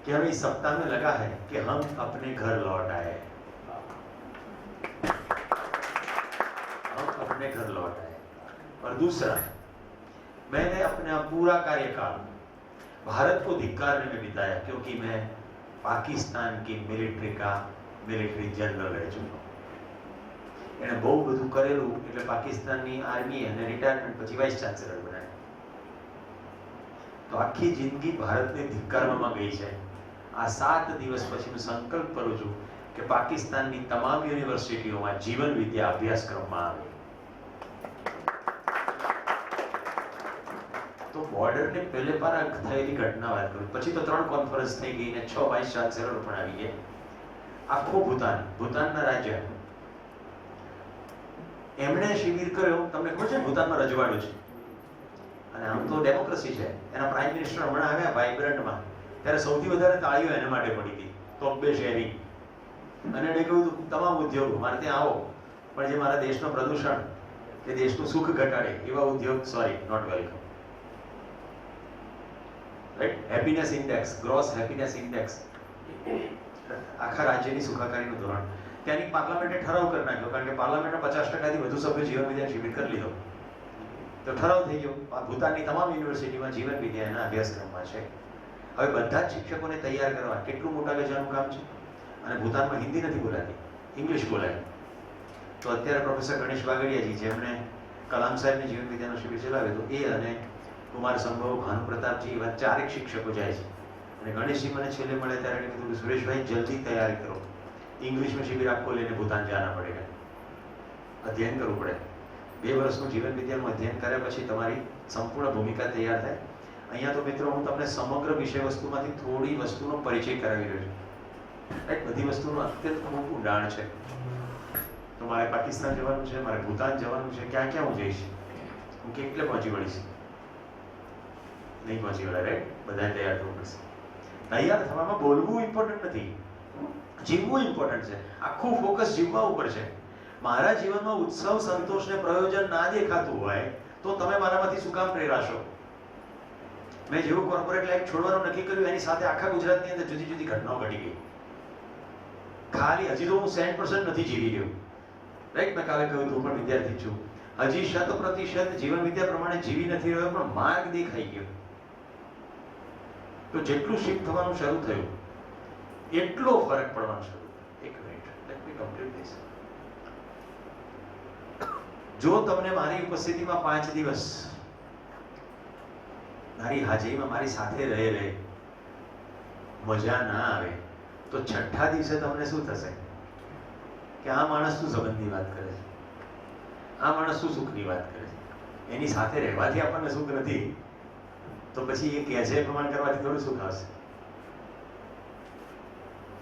Speaker 1: कि हमें इस सप्ताह में लगा है कि हम अपने घर लौट आए, हम अपने घर लौट आए. और दूसरा, मैंने अपना पूरा कार्यकाल भारत को धिक्कारने में बिताया क्योंकि मैं पाकिस्तान की मिलिट्री जनरल रह चुका हूँ. એને બહુ બધું કરેલું એટલે પાકિસ્તાનની આર્મી અને રિટાયરમેન્ટ પછી વાઇસ ચાન્સેલર બનાવ્યા. તો આખી જિંદગી ભારતને ધિક્કારવામાં ગઈ છે. આ 7 દિવસ પછી હું સંકલ્પ કરું છું કે પાકિસ્તાનની તમામ યુનિવર્સિટીઓમાં જીવન વિદ્યા અભ્યાસક્રમમાં આવે. તો બોર્ડરની પહેલે પારા થયેલી ઘટના વાત કરું, પછી તો 3 કોન્ફરન્સ થઈ ગઈ ને 6 વાઇસ ચાન્સેલર પણ આવી ગયા. આખું ભૂતાનના રાજ્ય એમણે શિબિર કર્યો. તમને ખબર છે ભૂતાનમાં રજવાડું છે અને આમ તો ડેમોક્રેસી છે. એના પ્રાઇમ મિનિસ્ટર હમણાં આવ્યા વાઇબ્રન્ટમાં, ત્યારે સૌથી વધારે તાળીઓ એને માટે પડી હતી, તોબ્બે શેરી. અને એણે કહ્યું હતું તમામ ઉદ્યોગો મારે ત્યાં આવો, પણ જે મારા દેશનું પ્રદૂષણ કે દેશનું સુખ ઘટાડે એવા ઉદ્યોગ not welcome. Right? Happiness index, gross happiness index, આખા રાજ્યની સુખાકારીનું ધોરણ. ત્યાંની પાર્લામેન્ટે ઠરાવ કરી નાખ્યો, કારણ કે પાર્લામેન્ટમાં 50%થી વધુ સભ્યો જીવન વિદ્યા શિબિર કરી લીધો. તો ઠરાવ થઈ ગયો, ભૂતાનની તમામ યુનિવર્સિટીમાં જીવન વિદ્યાના અભ્યાસક્રમમાં છે. હવે બધા જ શિક્ષકોને તૈયાર કરવા કેટલું મોટા ગજાનું કામ છે. અને ભૂતાનમાં હિન્દી નથી બોલાતી, ઇંગ્લિશ બોલાય. તો અત્યારે પ્રોફેસર ગણેશ બાગડિયાજી, જેમણે કલામ સાહેબની જીવન વિદ્યાનો શિબિર ચલાવ્યો હતો, એ અને કુમાર સંભવ, ભાનુ પ્રતાપજી એવા 4 શિક્ષકો જાય છે. અને ગણેશજી મને છેલ્લે મળે ત્યારે એણે કીધું કે સુરેશભાઈ જલ્દી તૈયારી કરો, ઇંગ્લિશમાં શિબિર આખો લઈને ભૂતાન જાના પડે, અધ્યયન કરવું પડે. 2 વર્ષનું જીવન વિદ્યાનું અધ્યયન કર્યા પછી તમારી સંપૂર્ણ ભૂમિકા તૈયાર થાય. અહીંયા તો મિત્રો હું તમને સમગ્ર વિષય વસ્તુમાંથી થોડી વસ્તુનો પરિચય કરાવી રહ્યો છું. બધી વસ્તુનું અત્યંત ખૂબ ઊંડાણ છે. તો મારે પાકિસ્તાન જવાનું છે, મારે ભૂતાન જવાનું છે, ક્યાં ક્યાં હું જઈશ, હું કેટલે પહોંચી વળીશ? નહીં પહોંચી વળાય. રાઈટ? બધાને તૈયાર થવું પડશે. તૈયાર થવામાં બોલવું ઇમ્પોર્ટન્ટ નથી, જીવવું ઇમ્પોર્ટન્ટ છે. આખું ફોકસ જીવવા ઉપર છે. મારા જીવનમાં ઉત્સવ, સંતોષ ને પ્રયોજન ના દેખાતું હોય તો તમે મારામાંથી શું કામ પ્રેરાશો? મેં જેવું કોર્પોરેટ લાઈફ છોડવાનું નક્કી કર્યું, એની સાથે આખા ગુજરાતની અંદર જુદી જુદી ઘટનાઓ ઘટી ગઈ. ખાલી હજી તો હું 100% નથી જીવી રહ્યો. રાઈટ? મેં કાલે કહ્યું તું પણ વિદ્યાર્થી છું, હજી 100% જીવન વિદ્યા પ્રમાણે જીવી નથી રહ્યો, પણ માર્ગ દેખાઈ ગયો. તો જેટલું શિફ્ટ થવાનું શરૂ થયું એટલો ફરક પડવાનો શરૂ. એક minute, let me complete this. જો તમને મારી ઉપસ્થિતિમાં 5 દિવસ મારી હાજરીમાં મારી સાથે રહે મજા ના આવે, તો 6થા દિવસે તમને શું થશે કે આ માણસ શું સંબંધની વાત કરે છે, આ માણસ શું સુખની વાત કરે છે. એની સાથે રહેવાથી આપણને સુખ નથી, તો પછી એ કહે છે પ્રમાણ કરવાથી થોડું સુખ આવશે.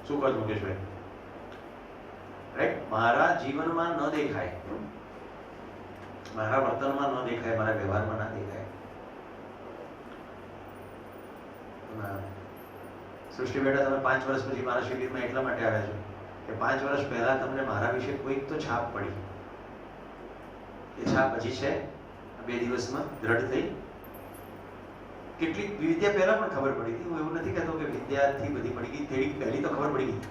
Speaker 1: શું કહો છો મુકેશભાઈ? રાઈટ? મારા જીવનમાં ન દેખાય, મારા વર્તનમાં ન દેખાય, મારા વ્યવહારમાં ના દેખાય. સૃષ્ટિ બેટા, તમે 5 વર્ષ પછી મારા શિબિરમાં એટલા માટે આવ્યા છો કે 5 વર્ષ પહેલા તમને મારા વિશે કોઈક તો છાપ પડી. એ છાપ હજી છે, 2 દિવસમાં દ્રઢ થઈ. કેટલીક વિદ્યા પહેલા પણ ખબર પડી હતી. હું એવું નથી કહેતો કે વિદ્યાર્થી બધી પડી ગઈ, થોડી પહેલી તો ખબર પડી ગઈ.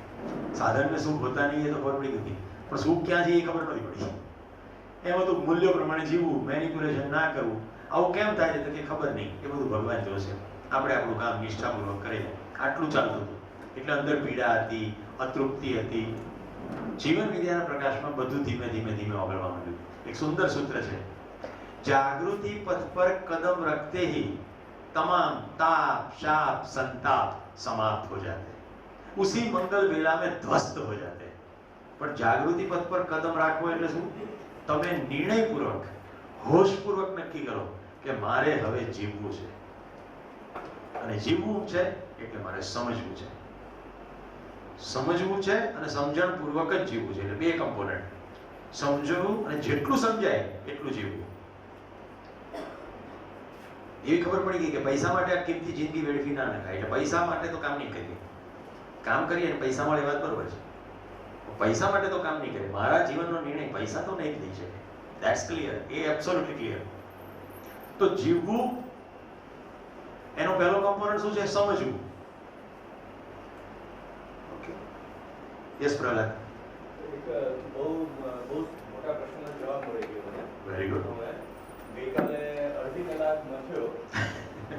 Speaker 1: સાધનને સુખ હોતા નહીં એ તો ખબર પડી ગઈ, પણ સુખ ક્યાં છે એ ખબર નથી પડી. એમાં તો મૂલ્યો પ્રમાણે જીવવું, મેનિપ્યુલેશન ના કરવું. આવું કેમ થાય છે તો કે ખબર નહીં, એ બધું ભગવાન જોશે. આપણે આપણું કામ નિષ્ઠાપૂર્વક કરીએ, આટલું ચાલતું હતું. એટલે અંદર પીડા હતી, અતૃપ્તિ હતી. જીવન વિદ્યાના પ્રકાશમાં બધું ધીમે ધીમે ધીમે ઓગળવા માંડ્યું. એક સુંદર સૂત્ર છે, જાગૃતિ પથ પર કદમ રખતે ही तमाम ताप शाप संताप समाप्त हो जाते, उसी मंगल वेला में ध्वस्त हो जाते. પણ જાગૃતિ પથ પર કદમ રાખવો એટલે શું? તમે નિર્ણયપૂર્વક, હોશપૂર્વક નક્કી કરો કે મારે હવે જીવવું છે. અને જીવવું છે એટલે મારે સમજવું છે. સમજવું છે અને સમજણપૂર્વક જ જીવવું છે. એટલે 2 કમ્પોનન્ટ, સમજવું અને જેટલું સમજાય એટલું જીવવું. એવી ખબર પડી ગઈ કે પૈસા માટે આ કિંમતી જિંદગી વેડફી ના નખાય. એટલે પૈસા માટે તો કામ નહીં કરીએ. કામ કરીએ ને પૈસા મળે વાત બરોબર છે, પૈસા માટે તો કામ નહીં કરીએ. મારા જીવનનો નિર્ણય પૈસા તો નહીં થઈ શકે. ધેટ્સ ક્લિયર, એ એબ્સોલ્યુટલી ક્લિયર. તો જીવવું એનો પહેલો કમ્પોનન્ટ શું છે? સમજવું. Okay, yes Prahlad.
Speaker 2: એક બહુ મોટા પ્રશ્નનો જવાબ મળી ગયો મને.
Speaker 1: Very good.
Speaker 2: ગઈકાલે અડધી કલાક મથ્યો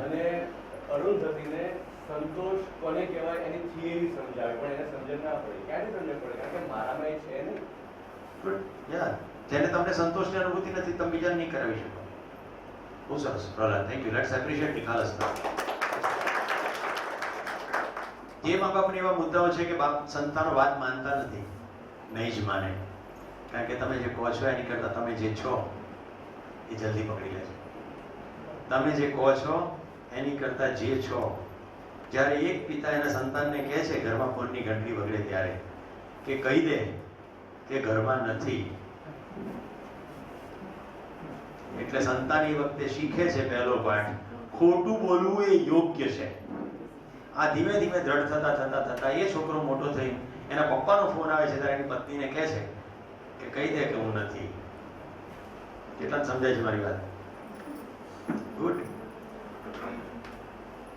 Speaker 2: અને અરુંધતીને સંતોષ કોને કહેવાય એની થિયરી સમજાવી, પણ એને સમજણ ના પડી. ક્યાંથી સમજણ પડે? કારણ કે મારામાં એ છે નહીં.
Speaker 1: ગુડ. યાર, જેને તમને સંતોષની અનુભૂતિ નથી, તમે બીજાને નહીં કરાવી શકો. બહુ સરસ Prahlad, thank you. Let's appreciate નિખાલસ. જે મા બાપની એવા મુદ્દાઓ છે કે બાપ સંતાનો વાત માનતા નથી, નહીં જ માને, કારણ કે તમે જે કહો છો એની કરતાં તમે જે છો એ જલ્દી પકડી લે છે. તમે જે કહો છો એની કરતાં જે છો. જ્યારે એક પિતા એના સંતાનને કહે છે ઘરમાં ફોનની ઘંટડી વગડે ત્યારે કે કહી દે કે ઘરમાં નથી, એટલે સંતાન એ વખતે શીખે છે પહેલો પાઠ, ખોટું બોલવું એ યોગ્ય છે. આ ધીમે ધીમે દ્રઢ થતા થતા થતા એ છોકરો મોટો થઈ એના પપ્પાનો ફોન આવે છે ત્યારે એની પત્નીને કહે છે કે કહી દે કે હું નથી. કેટલા સમજાય છે મારી વાત? ગુડ.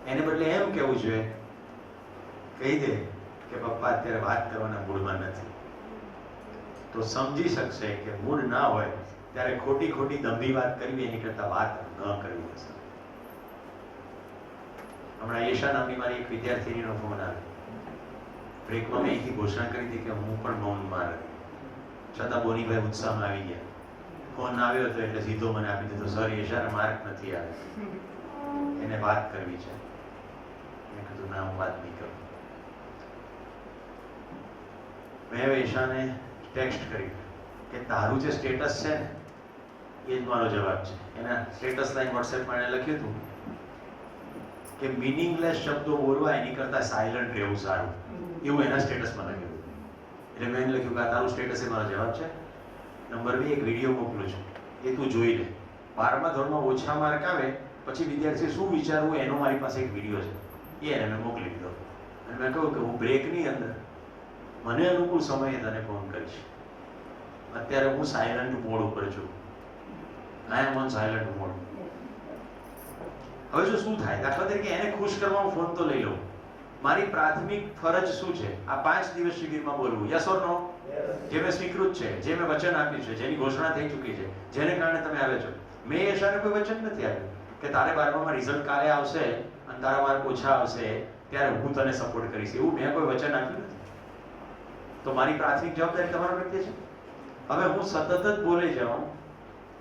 Speaker 1: એને બદલે એમ કહેવું જોઈએ, કહી દે કે પપ્પા અત્યારે વાત કરવાના મૂડમાં નથી. તો સમજી શકશે કે મૂડ ના હોય ત્યારે ખોટી ખોટી દંભી વાત કરવી એની કરતા વાત ન કરવી હશે. હમણાં યશા નામની મારી એક વિદ્યાર્થીનીનો ફોન આવ્યો. બ્રેકમાં મેં અહીંથી ઘોષણા કરી હતી કે હું પણ મૌનમાં રહી, છતાં બોનીભાઈ ઉત્સાહમાં આવી ગયા. ફોન આવ્યો હતો એટલે સીધો મને આપી દીધો, સર યશાને માર્ક નથી આવે, એને વાત કરવી છે. મેં કીધું ના, હું વાત નહીં કરું. મેં યશાને ટેક્સ્ટ કરી કે તારું જે સ્ટેટસ છે ને એ જ મારો જવાબ છે. એના સ્ટેટસ લાઈન વોટ્સએપમાં એને લખ્યું હતું કે મીનિંગલેસ શબ્દો બોલવા એની કરતાં સાયલન્ટ રહેવું સારું, એવું એના સ્ટેટસમાં લખ્યું. એટલે મેં એને લખ્યું કે આ તારું સ્ટેટસ એ મારો જવાબ છે. નંબર 2, એક વિડીયો મોકલું છું, એ તું જોઈ લે. 12મા ધોરણમાં ઓછા માર્ક આવે પછી વિદ્યાર્થી શું વિચારવું એનો મારી પાસે એક વિડીયો છે, એ એને મેં મોકલી દીધો. અને મેં કહ્યું કે હું બ્રેકની અંદર મને અનુકૂળ સમયે તને ફોન કરીશ. અત્યારે હું સાયલન્ટ મોડ ઉપર છું. આઈ એમ ઓન સાયલન્ટ મોડ. હવે જો શું થાય, દાખલા તરીકે એને ખુશ કરવા ફોન તો લઈ લઉં. મારી પ્રાથમિક ફરજ શું છે? આ 5 દિવસ શિબિરમાં બોલવું, યસ ઓર નો? જે મેં સ્વીકૃત છે, જે મેં વચન આપ્યું છે, જેની ઘોષણા થઈ ચૂકી છે, જેને કારણે તમે આવ્યા છો. મેં યશાને કોઈ વચન નથી આપ્યું કે તારે 12માં રિઝલ્ટ કાલે આવશે અને તારા માર્ક ઓછા આવશે ત્યારે હું તને સપોર્ટ કરીશ, એવું મેં કોઈ વચન આપ્યું નથી. તો મારી પ્રાથમિક જવાબદારી તમારા પ્રત્યે છે. હવે હું સતત જ બોલે જાઉં,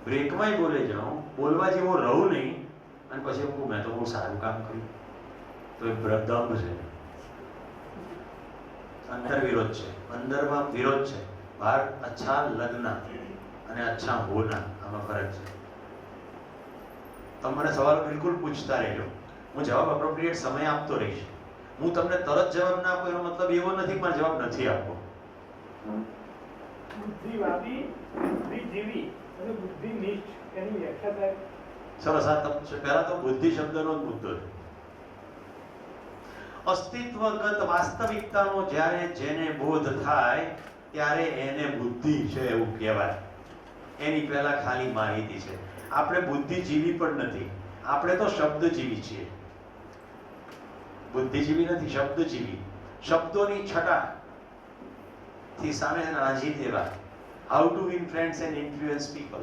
Speaker 1: બ્રેકમાંય બોલે જાઉં, બોલવા જેવો રહું નહીં અને પછી હું મેં તો બહુ સારું કામ કર્યું, તો એ દંભ છે, અંતર વિરોધ છે, અંદરમાં વિરોધ છે. બહાર અચ્છા લગના અને અચ્છા હોના, આમાં ફરક છે. તમે મને સવાલ બિલકુલ પૂછતા રહેજો, હું જવાબ અપ્રોપ્રિએટ સમય આપતો રહીશ. હું તમને તરત જવાબ ના આપો એનો મતલબ એવો નથી કે મારે જવાબ નથી આપવો.
Speaker 3: બુદ્ધિવાદી, બુદ્ધિજીવી અને બુદ્ધિનિષ્ઠ એની વ્યાખ્યા થાય.
Speaker 1: સરસ. આ પહેલા તો બુદ્ધિ શબ્દનો જ મુદ્દો છે. અસ્તિત્વગત વાસ્તવિકતાનો જ્યારે જેને બોધ થાય ત્યારે એને બુદ્ધિ છે એવું કહેવાય. એની પહેલા ખાલી માહિતી છે. આપણે બુદ્ધિજીવી પણ નથી, આપણે તો શબ્દજીવી છીએ. બુદ્ધિજીવી નથી, શબ્દજીવી. શબ્દોની છટા થી સામે રાજી દેવા. How to win friends and influence people.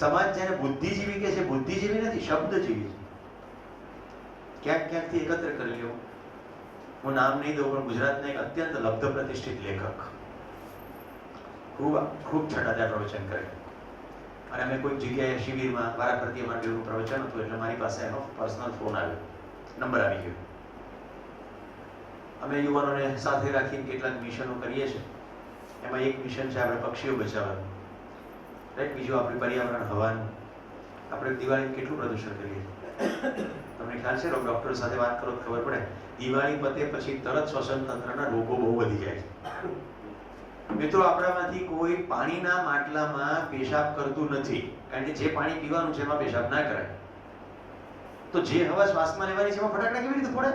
Speaker 1: સમાજ જેને બુદ્ધિજીવી કહે છે, બુદ્ધિજીવી નથી, શબ્દજીવી છે. ક્યાંક ક્યાંકથી એકત્ર કરી લ્યો. હું નામ નહીં દઉં પણ ગુજરાતના એક અત્યંત લબ્ધ પ્રતિષ્ઠિત લેખક ખૂબ છટાદાર પ્રવચન કરે. અને અમે કોઈક જગ્યાએ શિબિરમાં વારાફરતી અમારે એવું પ્રવચન હતું એટલે મારી પાસે એનો પર્સનલ ફોન આવ્યો, નંબર આવી ગયો. અમે યુવાનોને સાથે રાખીને કેટલાક મિશનો કરીએ છીએ. એમાં એક મિશન છે આપણે પક્ષીઓ બચાવવાનું, રાઈટ. બીજું આપણે પર્યાવરણ, હવાનું. આપણે દિવાળી કેટલું પ્રદૂષણ કરીએ છીએ તમને ખ્યાલ છે? ડોક્ટર સાથે વાત કરો તો ખબર પડે, દિવાળી પતે પછી તરત શ્વસન તંત્રના રોગો બહુ વધી જાય છે. મિત્રો, આપણામાંથી કોઈ પાણીના માટલામાં પેશાબ કરતું નથી, કારણ કે જે પાણી પીવાનું છે એમાં પેશાબ ના કરાય. તો જે હવા શ્વાસમાં લેવાની છે એમાં ફટાકડા કેવી રીતે ફોડે?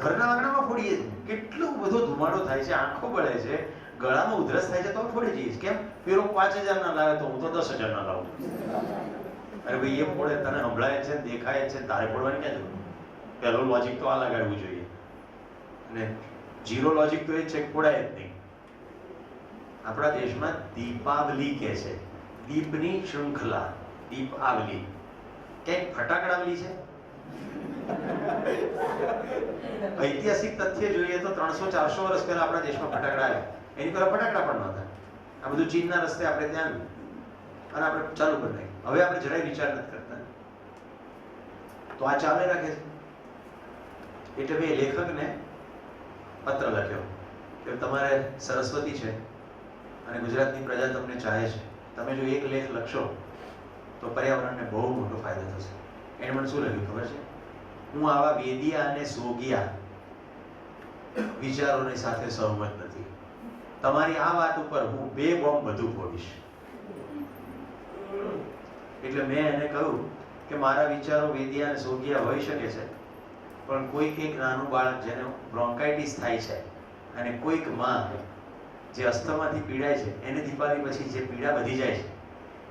Speaker 1: ઘરના આંગણામાં ફોડીએ છીએ. કેટલો બધો ધુમાડો થાય છે, આંખો બળે છે, ગળામાં ઉધરસ થાય છે તો ફોડી જઈએ. કેમ? પેલો 5000 ના લાવે તો હું તો 10,000 ના લાવું. અરે ભાઈ, એ ફોડે, તને સંભળાય છે, દેખાય છે, તારે ફોડવાની ક્યાં જરૂર? પહેલો લોજિક તો આ લગાડવું જોઈએ. અને જીરો લોજિક તો એ છે કે ફોડાય જ નહીં. આપણા દેશમાં દીપાવલી કહે છે, દીપની શૃંખલા, દીપાવલી. ક્યાંક ફટાકડાવલી છે? ઐતિહાસિક તથ્ય જોઈએ તો 300-400 વર્ષ પહેલા આપણા દેશમાં ફટાકડા આવ્યા. એની પહેલા ફટાકડા પણ નહોતા. આ બધું ચીનના રસ્તે આપણે ત્યાં અને આપણે ચાલુ કરી નાખ્યું. હવે આપણે જરાય વિચાર નથી કરતા. તો આ ચાલે રાખે છે. એટલે મેં લેખકને પત્ર લખ્યો કે તમારે સરસ્વતી છે અને ગુજરાતની પ્રજા તમને ચાહે છે, તમે જો એક લેખ લખશો તો પર્યાવરણને બહુ મોટો ફાયદો થશે. એણે મને શું લખ્યું ખબર છે? હું આવા વેદિયા અને સોગિયા વિચારોની સાથે સહમત નથી. તમારી આ વાત ઉપર હું 2 બોમ્બ વધુ ફોડીશ. એટલે મેં એને કહ્યું કે મારા વિચારો વેદિયા અને સોગિયા હોઈ શકે છે, પણ કોઈક એક નાનું બાળક જેને બ્રોન્કાઇટિસ થાય છે અને કોઈક માં જે અસ્થમાથી પીડાય છે, એને દીપાવલી પછી જે પીડા વધી જાય છે,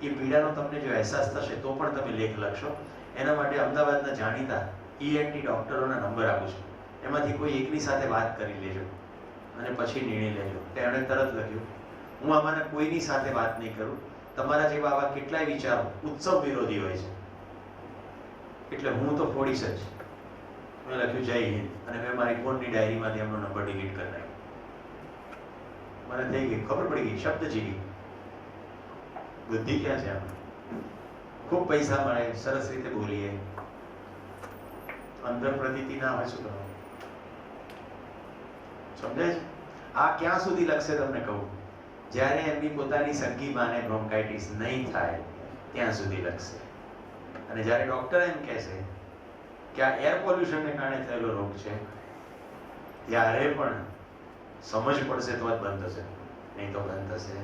Speaker 1: એ પીડાનો તમને જો અહેસાસ થશે તો પણ તમે લેખ લખશો. એના માટે અમદાવાદના જાણીતા ENT ડૉક્ટરોના નંબર આપું છું, એમાંથી કોઈ એકની સાથે વાત કરી લેજો અને પછી નિર્ણય લેજો. તેમણે તરત લખ્યું, હું આમાંના કોઈની સાથે વાત નહીં કરું. તમારા જેવા આવા કેટલાય વિચારો ઉત્સવ વિરોધી હોય છે, એટલે હું તો ફોડીશ જ. મેં લખ્યું જય હિન્દ અને મેં મારી ફોનની ડાયરીમાંથી એમનો નંબર ડિલીટ કરી નાખ્યો. મને થઈ ગઈ, ખબર પડી ગઈ, શબ્દ જીવી. બુદ્ધિ ક્યાં છે આમાં? ખૂબ પૈસા મળે, સરસ રીતે બોલીએ, અંદર પ્રતીતિ ના હોય, શું કરવાનું? સમજાય છે? આ ક્યાં સુધી લખશે તમને કહું, જ્યારે એમની પોતાની સગી માને બ્રોન્કાઇટિસ નહીં થાય ત્યાં સુધી લખશે. અને જ્યારે ડોક્ટર એમ કહેશે કે આ એર પોલ્યુશનને કારણે થયેલો રોગ છે, ત્યારે પણ સમજ પડશે તો જ બંધ થશે, નહીં તો બંધ થશે.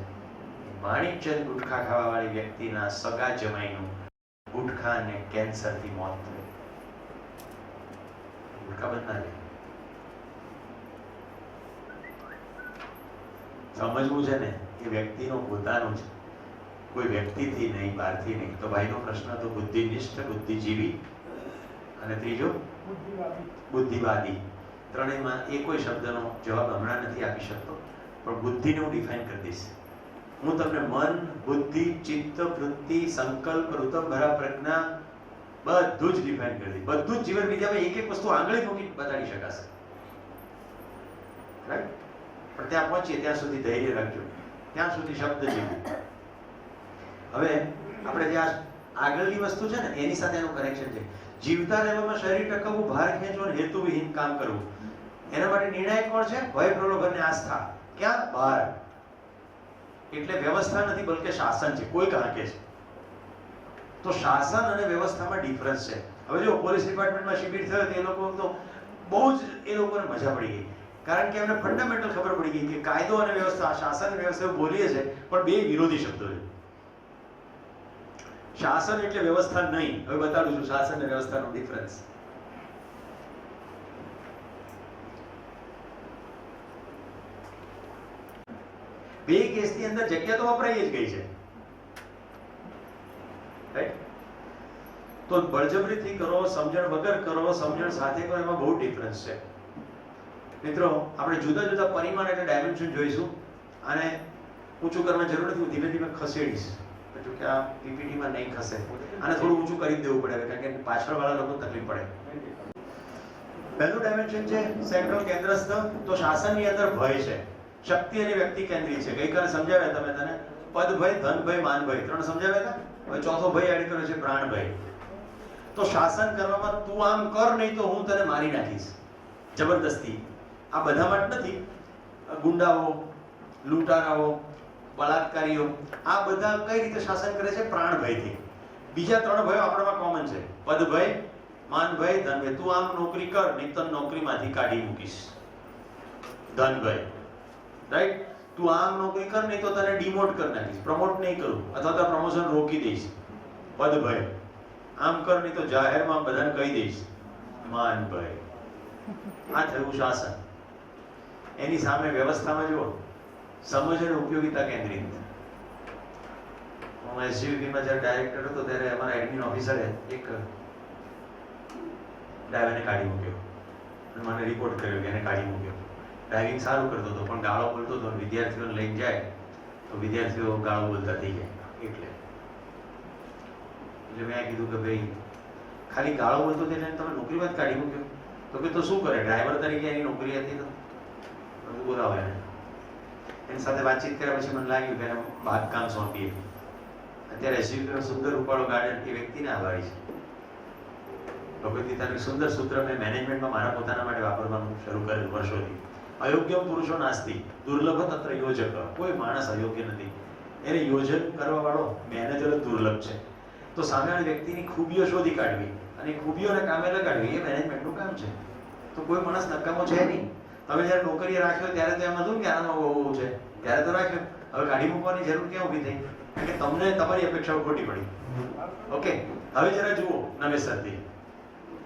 Speaker 1: માણિકચંદ ગુટખા ખાવા વાળી વ્યક્તિના સગા જમાઈનું ગુટખા અને કેન્સરથી મોત થયું. ગુટખા બંધ ના થાય. સમજવું છે ને એ વ્યક્તિનો પોતાનો છે, કોઈ વ્યક્તિથી નહીં, બહારથી નહીં. તો ભાઈનો પ્રશ્ન તો બુદ્ધિનિષ્ઠ, બુદ્ધિજીવી અને ત્રીજો બુદ્ધિવાદી. ત્રણેયમાં એ કોઈ શબ્દનો જવાબ હમણાં નથી આપી શકતો, પણ બુદ્ધિને હું ડિફાઇન કરી દઈશ. હું તમને મન, બુદ્ધિ, ચિત્ત, વૃત્તિ, સંકલ્પ, ઋતંભરા, પ્રજ્ઞા બધું જ ડિફાઇન કરી દઈશ. બધું જ જીવન વિદ્યામાં એક એક વસ્તુ આંગળી મૂકી બતાડી શકાશે, રાઈટ? પણ ત્યાં પહોંચીએ ત્યાં સુધી ધૈર્ય રાખજો, ત્યાં સુધી શબ્દ જીવું. હવે આપણે જે આગળની વસ્તુ છે ને એની સાથે એનું કનેક્શન છે. જીવતા રહેવામાં શરીર ટકાવવું, ભાર ખેંચવો અને હેતુવિહીન કામ કરવું, એના માટે નિર્ણાયક કોણ છે? ભય, પ્રલોભન અને આસ્થા. ક્યાં? બહાર. એટલે વ્યવસ્થા નથી બલકે શાસન છે. કોઈ કાંકે છે તો શાસન અને વ્યવસ્થામાં ડિફરન્સ છે. હવે જો પોલીસ ડિપાર્ટમેન્ટમાં શિબિર થયો તે લોકો તો બહુ જ એ લોકોને મજા પડી ગઈ, કારણ કે એમને ફંડામેન્ટલ ખબર પડી ગઈ કે કાયદો અને વ્યવસ્થા, શાસન અને વ્યવસ્થા બોલીએ છે પણ બે વિરોધી શબ્દો છે. શાસન એટલે વ્યવસ્થા નહીં. હવે બતાડું છું શાસન અને વ્યવસ્થાનો ડિફરન્સ. બે કેસની અંદર જગ્યા તો વપરાઈ જ ગઈ છે, રાઈટ? તો બળજબરીથી કરો, સમજણ વગર કરો, સમજણ સાથે કરો, એમાં બહુ ડિફરન્સ છે. મિત્રો, આપણે જુદા જુદા પરિમાણ એટલે ડાયમેન્શન જોઈશું. અને ઊંચું કરવાની જરૂર નથી, હું ધીમે ધીમે ખસેડીશ, જો કે આ પીપીટીમાં નહીં ખસે. આને થોડું ઊંચું કરી દેવું પડે, કારણ કે પાછળવાળા લોકો તકલીફ પડે. પહેલું ડાયમેન્શન છે સેન્ટ્રલ, કેન્દ્રસ્થ. તો શાસનની અંદર ભય છે, શક્તિ અને વ્યક્તિ કેન્દ્રિત છે. ગઈકાલે સમજાવ્યા તમે તને પદ ભય, ધન ભય, માન ભય, 3 સમજાવ્યા હતા. હવે ચોથો ભય એડ કર્યો છે પ્રાણ ભય. તો શાસન કરવામાં તું આમ કર નહીં તો હું તને મારી નાખીશ, જબરદસ્તી. આ બધામાં જ નથી, ગુંડાઓ, લૂંટારાઓ, બળાત્કારીઓ, આ બધા કઈ રીતે શાસન કરે છે? પ્રાણ ભયથી. બીજા 3 ભયો આપણામાં કોમન છે: પદ ભય, માન ભય, ધન ભય. તું આમ નોકરી કર નહીં તો નોકરીમાંથી કાઢી મૂકીશ, ધન ભય, રાઈટ? તું આમ નોકરી કર નહીં તો તને ડિમોટ કરી નાખીશ, પ્રમોટ નહીં કરું અથવા તો પ્રમોશન રોકી દઈશ, પદ ભય. આમ કર નહીં તો જાહેરમાં બધાને કહી દઈશ, માન ભય. આ થયું શાસન. એની સામે વ્યવસ્થામાં જુઓ, સમજ અને ઉપયોગિતા કેન્દ્રિત. હું એસજીવીમાં જ્યારે ડાયરેક્ટર હતો ત્યારે અમારા એડમિન ઓફિસરે એક ડ્રાઈવરને કાઢી મૂક્યો અને મને રિપોર્ટ કર્યો કે એને કાઢી મૂક્યો. ડ્રાઇવિંગ સારું કરતો હતો પણ ગાળો બોલતો હતો. વિદ્યાર્થીઓને લઈને જાય તો વિદ્યાર્થીઓ ગાળો બોલતા થઈ જાય. એટલે મેં કીધું કે ભાઈ ખાલી ગાળો બોલતો હતો એટલે તમે નોકરીમાં જ કાઢી મૂક્યો? તો કે તો શું કરે, ડ્રાઈવર તરીકે એની નોકરી હતી તો બોલાવો એને. એની સાથે વાતચીત કર્યા પછી મને લાગ્યું કે એને બાંધકામ સોંપીએ. અત્યારે એસયુવીનો સુંદર ઉપાડો ગાર્ડન એ વ્યક્તિને આભારી છે. ભગવદ ગીતાનું સુંદર સૂત્ર મેં મેનેજમેન્ટમાં મારા પોતાના માટે વાપરવાનું શરૂ કરેલું વર્ષોથી. અયોગ્ય પુરુષો નાસ્તિ દુર્લભ તત્ર યોજક. કોઈ માણસ અયોગ્ય નથી, એને યોજન કરવા વાળો મેનેજર જ દુર્લભ છે. તો સામેવાળી વ્યક્તિની ખૂબીઓ શોધી કાઢવી અને એ ખૂબીઓને કામે લગાડવી એ મેનેજમેન્ટનું કામ છે. તો કોઈ માણસ નકામો છે નહીં. તમે જ્યારે નોકરીએ રાખ્યો ત્યારે તો એમ હતું કે આનામાં બહુ છે, ત્યારે તો રાખ્યો. હવે કાઢી મૂકવાની જરૂર ક્યાં ઊભી થઈ? કારણ કે તમને તમારી અપેક્ષાઓ ખોટી પડી. ઓકે, હવે જરા જુઓ નવેસરથી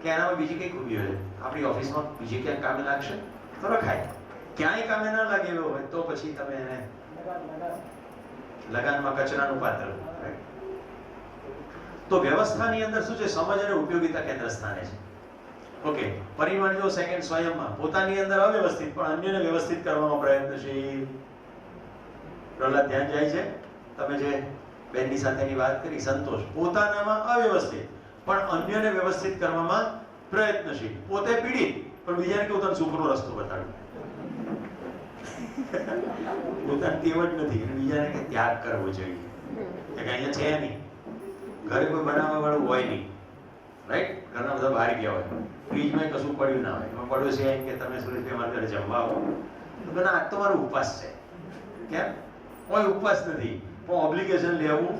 Speaker 1: કે આનામાં બીજી કઈ ખૂબીઓ છે. આપણી ઓફિસમાં બીજી ક્યાંક કામે લાગશે તો રખાય, ક્યાંય કામે ના લાગે એવો હોય તો પછી તમે એને લગાનમાં કચરાનું પાત્ર. તો વ્યવસ્થાની અંદર શું છે? સમજ અને ઉપયોગિતા કેન્દ્ર સ્થાને છે. ઓકે, પરિમાણ જો સેકન્ડ સ્વયંમાં પોતાની અંદર અવ્યવસ્થિત પણ અન્યને વ્યવસ્થિત કરવામાં પ્રયત્નશીલ. પ્રહલાદ ધ્યાન જાય છે? તમે જે બેનની સાથેની વાત કરી, સંતોષ પોતાનામાં અવ્યવસ્થિત પણ અન્યને વ્યવસ્થિત કરવામાં પ્રયત્નશીલ. પોતે પીડિત પણ બીજાને કેવું તને સુખનો રસ્તો બતાડ્યો. પોતાની તેવ જ નથી, બીજાને કે ત્યાગ કરવો જોઈએ કે અહીંયા છે નહીં, ઘરે કોઈ બનાવવા વાળું હોય નહીં, રાઈટ? ઘરના બધા બહાર ગયા હોય, ફ્રીજમાં કશું પડ્યું ના હોય, એમાં પડોશી આવીને કે તમે સુરેશભાઈ મારા ઘરે જમવા આવો, તો ઘણા આજ તો મારો ઉપવાસ છે. કેમ? કોઈ ઉપવાસ નથી પણ ઓબ્લિગેશન લેવું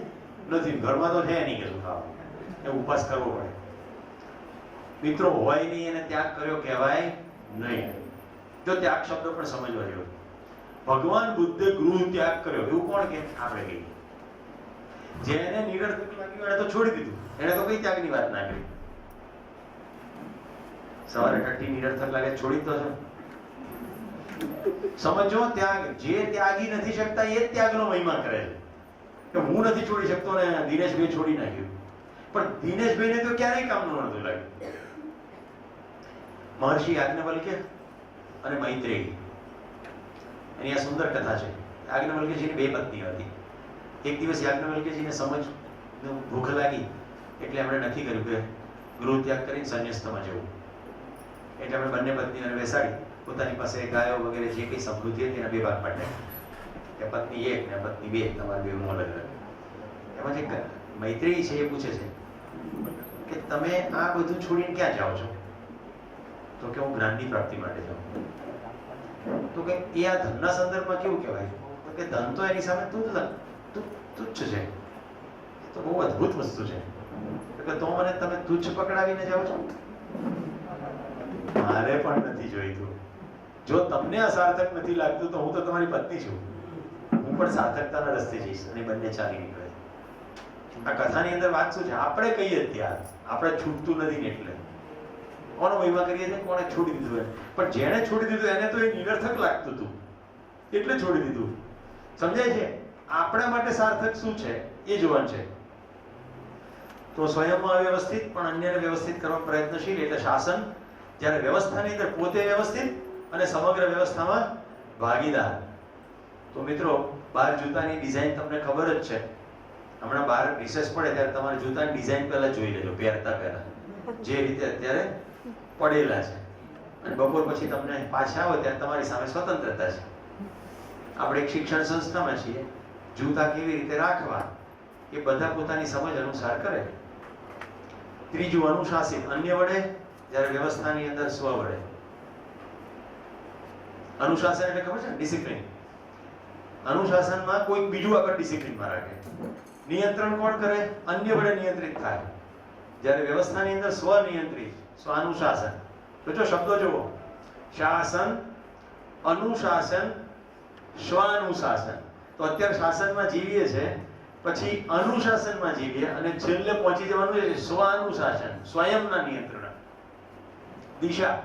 Speaker 1: નથી, ઘરમાં તો છે નહીં કશું ખાવું, એ ઉપવાસ કરવો પડે. મિત્રો હોય નહીં એને ત્યાગ કર્યો કહેવાય નહીં. જો ત્યાગ શબ્દ પણ સમજવા જેવો. ભગવાન બુદ્ધે ગૃહ ત્યાગ કર્યો એવું કોણ કે? આપણે કહીએ. જેને નિરર્થક લાગ્યું એને તો છોડી દીધું, એને તો કઈ ત્યાગની વાત ના કરી. સવારે ટટ્ટી નિરર્થક લાગે છોડી તો છે. સમજો ત્યાગ, જે ત્યાગી નથી શકતા એ જ ત્યાગનો મહિમા કરે છે. કે હું નથી છોડી શકતો ને દિનેશભાઈ છોડી નાખ્યું, પણ દિનેશભાઈને તો ક્યારેય કામનું નહોતું લાગ્યું. મહર્ષિ યાજ્ઞવલ્ક્ય અને મૈત્રેયી, એની આ સુંદર કથા છે. યાજ્ઞવલ્ક્યજીની બે પત્ની હતી. એક દિવસ યાજ્ઞવલ્ક્યજીને સમજ ભૂખ લાગી એટલે એમણે નક્કી કર્યું કે ગૃહ ત્યાગ કરીને સંન્યસ્તમાં જવું. એટલે આપણે બંને પત્નીઓને બેસાડી પોતાની પાસે ગાયો વગેરે જે કંઈ સમૃદ્ધિ હતી એના બે ભાગ પાડ્યા કે પત્ની એક ને પત્ની બે, તમારે બે અલગ અલગ. એમાં જે મૈત્રેયી છે એ પૂછે છે કે તમે આ બધું છોડીને ક્યાં જાઓ છો? તો કે હું જ્ઞાનની પ્રાપ્તિ માટે જાઉં. તો કે એ આ ધનના સંદર્ભમાં કેવું કહેવાય? તો કે ધન તો એની સામે તુચ્છ છે, તો બહુ અદ્ભુત વસ્તુ છે. તો કે તો મને તમે તુચ્છ પકડાવીને જાઓ છો? મારે પણ નથી જોઈતું. જો તમને આ સાર્થક નથી લાગતું તો હું તો તમારી પત્ની છું, હું પણ સાર્થકતાના રસ્તે જઈશ. અને બંને ચાલી નીકળે. આ કથાની અંદર વાત શું છે? આપણે કહીએ ત્યાં આપણે છૂટતું નથી ને એટલે કોનો મહિમા કરીએ છીએ? કોણે છોડી દીધું એને? પણ જેણે છોડી દીધું એને તો એ નિરર્થક લાગતું હતું એટલે છોડી દીધું. સમજાય છે? આપણા માટે સાર્થક શું છે એ જોવાનું છે. તો સ્વયંમાં અવ્યવસ્થિત પણ અન્યને વ્યવસ્થિત કરવા પ્રયત્નશીલ એટલે શાસન. જ્યારે વ્યવસ્થાની અંદર પોતે વ્યવસ્થિત અને સમગ્ર વ્યવસ્થામાં ભાગીદાર. તો મિત્રો બહાર જૂતાની ડિઝાઇન તમને ખબર જ છે. હમણાં બહાર રિસેસ પડે ત્યારે તમારે જૂતાની ડિઝાઇન પહેલા જોઈ લેજો, પહેરતા પહેલા જે રીતે અત્યારે પડેલા છે. અને બપોર પછી તમને પાછા આવો ત્યારે તમારી સામે સ્વતંત્રતા છે. આપણે એક શિક્ષણ સંસ્થામાં છીએ. જૂતા કેવી રીતે રાખવા એ બધા પોતાની સમજ અનુસાર કરે. ત્રીજું અનુશાસિત, અન્ય વડે જ્યારે વ્યવસ્થાની અંદર સ્વ વડે. અનુશાસન એટલે ખબર છે? ડિસિપ્લિન. અનુશાસનમાં કોઈ બીજું આગળ ડિસિપ્લિનમાં રાખે. નિયંત્રણ કોણ કરે? અન્ય વડે નિયંત્રિત થાય. જ્યારે વ્યવસ્થાની અંદર સ્વ નિયંત્રિત, સ્વાનુશાસન. તો જો શબ્દો જુઓ, શાસન, અનુશાસન, સ્વાનુશાસન. તો અત્યારે શાસનમાં જીવીએ છે, પછી અનુશાસનમાં જીવીએ અને છેલ્લે પહોંચી જવાનું છે સ્વાનુશાસન, સ્વયંના નિયંત્રણ. દિશા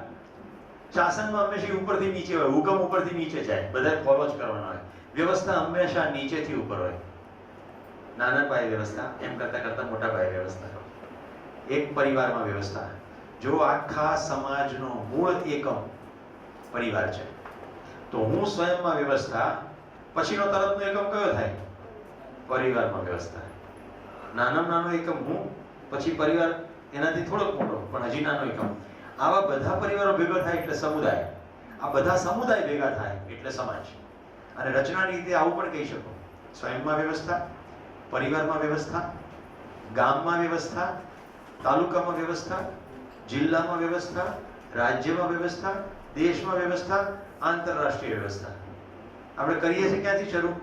Speaker 1: શાસનમાં હંમેશા ઉપરથી નીચે હોય, હુકમ ઉપરથી નીચે જાય, બધાએ ફોલો જ કરવાનો હોય. વ્યવસ્થા હંમેશા નીચેથી ઉપર હોય. નાના પાયે વ્યવસ્થા, એમ કરતા કરતા મોટા પાયે વ્યવસ્થા. એક પરિવારમાં વ્યવસ્થા. જો આખા સમાજનો મૂળ એકમ પરિવાર છે તો હું સ્વયંમાં વ્યવસ્થા, પછીનો તરતનો એકમ કયો થાય? પરિવારમાં વ્યવસ્થા. નાનામાં નાનો એકમ હું, પછી પરિવાર એનાથી થોડોક મોટો પણ હજી નાનો એકમ. આવા બધા પરિવારો ભેગા થાય એટલે સમુદાય. આ બધા સમુદાય ભેગા થાય એટલે સમાજ. અને રચનાની રીતે આવું પણ કહી શકો. સ્વયંમાં વ્યવસ્થા, પરિવારમાં વ્યવસ્થા, ગામમાં વ્યવસ્થા, તાલુકામાં વ્યવસ્થા, જિલ્લામાં વ્યવસ્થા, રાજ્યમાં વ્યવસ્થા, દેશમાં વ્યવસ્થા, આંતરરાષ્ટ્રીય વ્યવસ્થા. આપણે કરીએ છીએ ક્યાંથી શરૂ?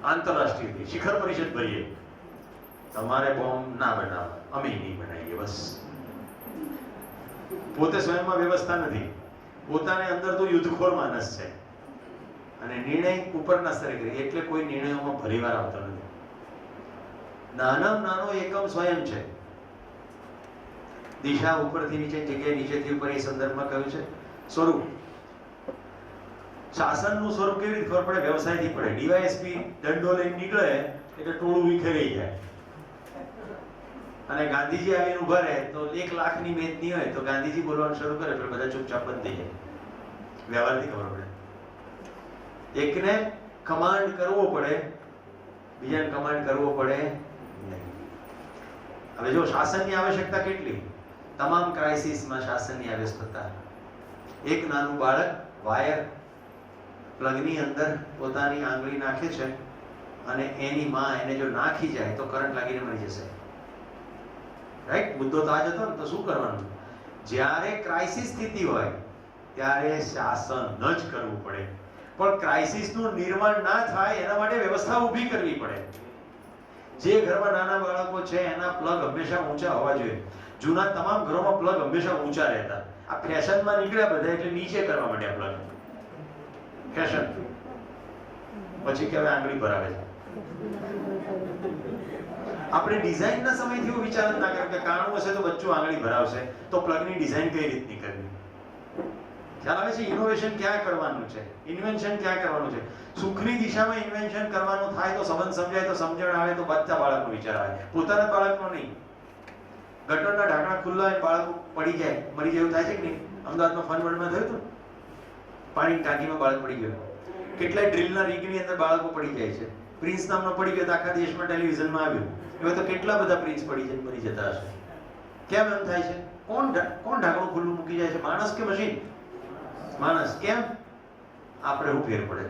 Speaker 1: આંતરરાષ્ટ્રીય શિખર પરિષદ ભરીએ. તમારે બોમ્બ ના બનાવવા, અમે નહીં બનાવીએ. બસ પોતે સ્વયંમાં વ્યવસ્થા નથી, પોતાને અંદર તો યુદ્ધખોર માણસ છે અને નિર્ણય ઉપરના સ્તરે કરીએ એટલે કોઈ નિર્ણયોમાં ફરીવાર આવતો નથી. નાનામાં નાનો એકમ સ્વયં છે. દિશા ઉપરથી નીચે, જગ્યાએ નીચેથી ઉપર એ સંદર્ભમાં કહ્યું છે. સ્વરૂપ, શાસનનું સ્વરૂપ કેવી રીતે ખબર પડે? વ્યવસાયથી પડે. ડીવાયએસપી દંડો લઈને નીકળે એટલે ટોળું વિખેરાઈ જાય. અને ગાંધીજી આવીને ઉભા રહે તો 1 લાખની મેચ નહીં હોય તો ગાંધીજી બોલવાનું શરૂ કરે એટલે બધા ચૂપચાપ બંધ થઈ જાય. વ્યવહારથી ખબર પડે. એકને કમાન્ડ કરવો પડે, બીજાને કમાન્ડ કરવો પડે નહીં. હવે જો શાસનની આવશ્યકતા કેટલી, તમામ ક્રાઇસિસમાં શાસનની આવશ્યકતા. એક નાનું બાળક વાયર પ્લગની અંદર પોતાની આંગળી નાખે છે અને એની માં એને જો નાખી જાય તો કરંટ લાગીને મરી જશે. રાઈટ? મુદ્દો તો આ જ હતો ને. તો શું કરવાનું? જ્યારે ક્રાઇસિસ સ્થિતિ હોય ત્યારે શાસન જ કરવું પડે. પણ ક્રાઇસિસનું નિર્માણ ના થાય એના માટે વ્યવસ્થા ઊભી કરવી પડે. જે ઘરમાં નાના બાળકો છે એના પ્લગ હંમેશા ઊંચા હોવા જોઈએ. જૂના તમામ ઘરોમાં પ્લગ હંમેશા ઊંચા રહેતા. આ ફેશનમાં નીકળ્યા બધા એટલે નીચે કરવા માંડ્યા પ્લગ. ફેશન. પછી કે હવે આંગળી ભરાવે છે. આપણે ડિઝાઇનના સમયથી એવું વિચાર જ ના કર્યો કે કાણું હશે તો બચ્ચું આંગળી ભરાવશે, તો પ્લગની ડિઝાઇન કઈ રીતની કરવી. ખ્યાલ આવે છે? ઇનોવેશન ક્યાં કરવાનું છે, ઇન્વેન્શન ક્યાં કરવાનું છે. સુખની દિશામાં ઇન્વેન્શન કરવાનું થાય તો સંબંધ સમજાય, તો સમજણ આવે, તો બધા બાળકનો વિચાર આવે, પોતાના બાળકનો નહીં. ગટરના ઢાંકણા ખુલ્લા હોય, બાળક પડી જાય, મરી જાય એવું થાય છે કે નહીં? અમદાવાદમાં ફન વર્લ્ડમાં થયું હતું, પાણીની ટાંકીમાં બાળક પડી ગયો. કેટલાય ડ્રીલના રીગની અંદર બાળકો પડી જાય છે. પ્રિન્સ નામનો પડી ગયો તો આખા દેશમાં ટેલિવિઝનમાં આવ્યું. હવે તો કેટલા બધા પ્રિન્સ પડી જાય, મરી જતા હશે. કેમ એમ થાય છે? કોણ ઢાંકણું ખુલ્લું મૂકી જાય છે, માણસ કે મશીન? માણસ. કેમ? આપણે શું ફેર પડે?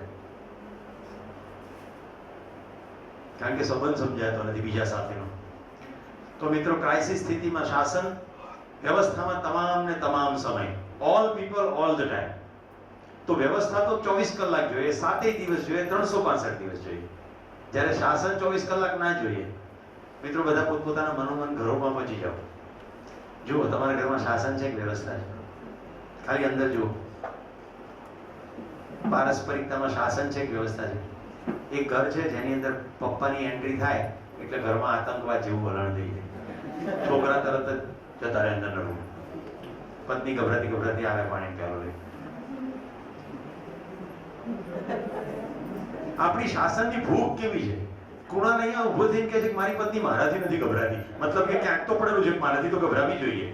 Speaker 1: કારણ કે સંબંધ સમજાતો નથી બીજા સાથેનો. તો મિત્રો, ક્રાઇસિસ સ્થિતિમાં શાસન વ્યવસ્થામાં તમામ ને તમામ સમય, all people all the time. તો વ્યવસ્થા તો 24 કલાક જોઈએ, 7 દિવસ જોઈએ, 365 દિવસ જોઈએ. જ્યારે શાસન 24 કલાક ના જોઈએ. મિત્રો, બધા પોતપોતાના મનોમન ઘરોમાં પહોંચી જાઓ. જુઓ તમારા ઘરમાં શાસન છે કે વ્યવસ્થા છે? ખાલી અંદર જુઓ. પારસ્પરિકતામાં શાસન છે કે વ્યવસ્થા છે? એક ઘર છે જેની અંદર પપ્પાની એન્ટ્રી થાય એટલે ઘરમાં આતંકવાદ જેવું વલણ થઈ જાય. છોકરા તરત જ જતા રહે અંદર રમવા. પત્ની ગભરાતી આવે પાણી પ્યાલો લઈ. આપણી શાસનની ભૂખ કેવી છે? કુણાલ અહીંયા ઉભો થઈને કહે છે કે મારી પત્ની મારાથી નથી ગભરાતી. મતલબ કે ક્યાંક તો પડેલું છે, મારાથી તો ગભરાવી જોઈએ.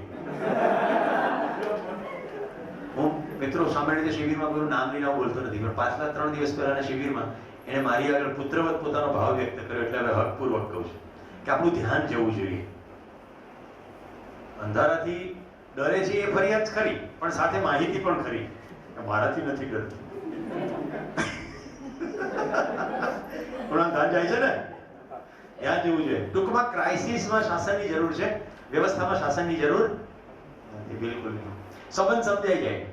Speaker 1: હું મિત્રો સામાન્ય રીતે શિબિરમાં કોઈનું નામ લઈને બોલતો નથી, પણ પાછલા 3 દિવસ પહેલાના શિબિરમાં એને મારી આગળ પુત્રવત પોતાનો ભાવ વ્યક્ત કર્યો. એટલે હવે હકપૂર્વક કહું છું કે આપણું ધ્યાન જવું જોઈએ. અંધારાથી ડરે છે એ ફરિયાદ ખરી, પણ સાથે માહિતી પણ ખરી કે મારાથી નથી ડરતું. ધ્યાન જાય છે ને? ધ્યાન જેવું છે. ટૂંકમાં ક્રાઇસિસમાં શાસનની જરૂર છે, વ્યવસ્થામાં શાસનની જરૂર નથી, બિલકુલ નહીં. સંબંધ સમજાઈ જાય.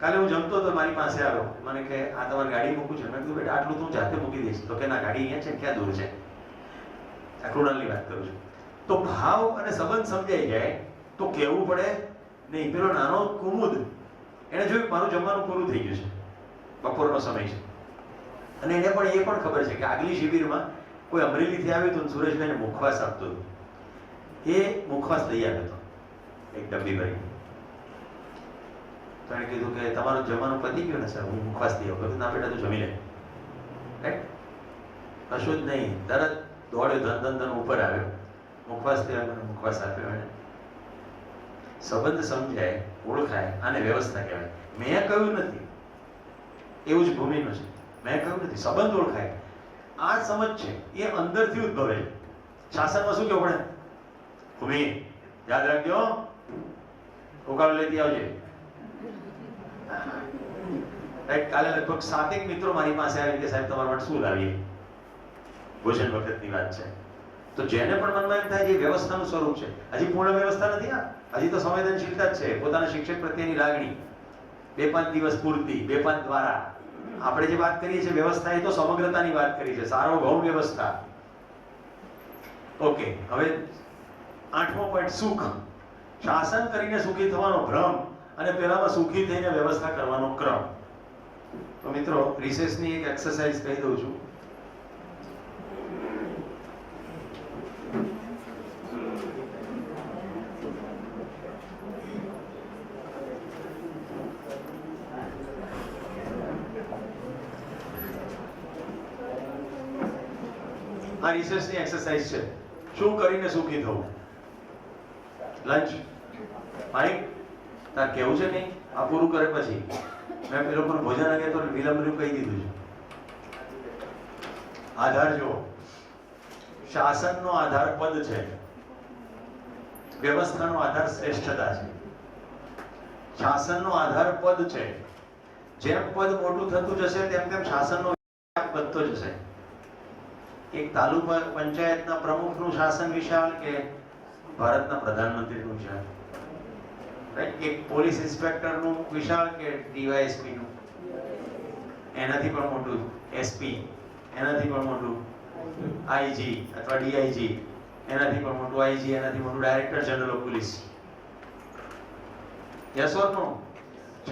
Speaker 1: કાલે હું જમતો તો મારી પાસે આવ્યો, મને કે આ તમારી ગાડી મૂકું છે. મેં કીધું બેટા આટલું તું જાતે મૂકી દઈશ. તો કે ના, ગાડી અહીંયા છે, ક્યાં દૂર છે. આ કૃણાલની વાત કરું છું. તો ભાવ અને સંબંધ સમજાઈ જાય તો કહેવું પડે નહીં. પેલો નાનો કુમુદ એને જોયું મારું જમવાનું પૂરું થઈ ગયું છે, બપોરનો સમય છે, અને એને પણ એ પણ ખબર છે કે આગલી શિબિરમાં કોઈ અમરેલીથી આવ્યું હતું, સુરેશભાઈને મુખવાસ આપતો હતો. એ મુખવાસ લઈ આવ્યો હતો એક ડબ્બી ભરી. તો એને કીધું કે તમારું જમવાનું પતી ગયું ને સર, હું મુખવાસ લઈ આવું. ના બેટા તું જમી લે. રાઈટ? કશું જ નહીં, તરત દોડ્યો, ધન ઉપર આવ્યો, મુખવાસ લેવા મને મુખવાસ આપ્યો. એને સંબંધ સમજાય, ઓળખાય, આને વ્યવસ્થા કહેવાય. મેં કહ્યું નથી, એવું જ ભૂમિનું છે. મેં કહ્યું નથી, સંબંધ ઓળખાય. આ સમજ છે એ અંદરથી ઉદ્ભવે છે. શાસનમાં શું કેવું પડે? ભૂમિ યાદ રાખજો, ઉકાળો લેતી આવજે. કાલે લગભગ 7 મિત્રો મારી પાસે આવી કે સાહેબ તમારા માટે શું લાવીએ? ભોજન વખતની વાત છે. તો જેને પણ મનમાં એમ થાય કે વ્યવસ્થાનું સ્વરૂપ છે, હજી પૂર્ણ વ્યવસ્થા નથી. આ હજી તો સંવેદનશીલતા જ છે, પોતાના શિક્ષક પ્રત્યેની લાગણી, 2-5 દિવસ પૂરતી, 2-5 દ્વારા. આપણે જે વાત કરીએ છીએ વ્યવસ્થા, એ તો સમગ્રતાની વાત કરી છે, સાર્વભૌમ વ્યવસ્થા. ઓકે, હવે 8મો પોઈન્ટ, સુખ. શાસન કરીને સુખી થવાનો ભ્રમ અને પહેલામાં સુખી થઈને વ્યવસ્થા કરવાનો ક્રમ. તો મિત્રો, રિસેસની એક એક્સરસાઇઝ કહી દઉં છું. આ રિસર્ચની એક્સરસાઇઝ છે, શું કરીને સુખી થવું. લંચ મારી તાર કેવું છે નહીં, આ પૂરું કરે પછી મેં પેલો પર ભોજન અંગે તો વિલંબનું કહી દીધું છે. આધાર જુઓ, શાસનનો આધાર પદ છે, વ્યવસ્થાનો આધાર શ્રેષ્ઠતા છે. શાસનનો આધાર પદ છે, જેમ પદ મોટું થતું જશે તેમ તેમ શાસનનો વ્યાપ વધતો જશે. એક તાલુકા પંચાયતના પ્રમુખનું શાસન વિશાળ કે ભારતના પ્રધાનમંત્રીનું વિશાળ? રાઈટ? એક પોલીસ ઇન્સ્પેક્ટરનું વિશાળ કે ડીવાયએસપી નું? એનાથી પણ મોટું એસપી, એનાથી પણ મોટું આઈજી અથવા ડીઆઈજી, એનાથી પણ મોટું આઈજી, એનાથી મોટું director general of police. Yes or no?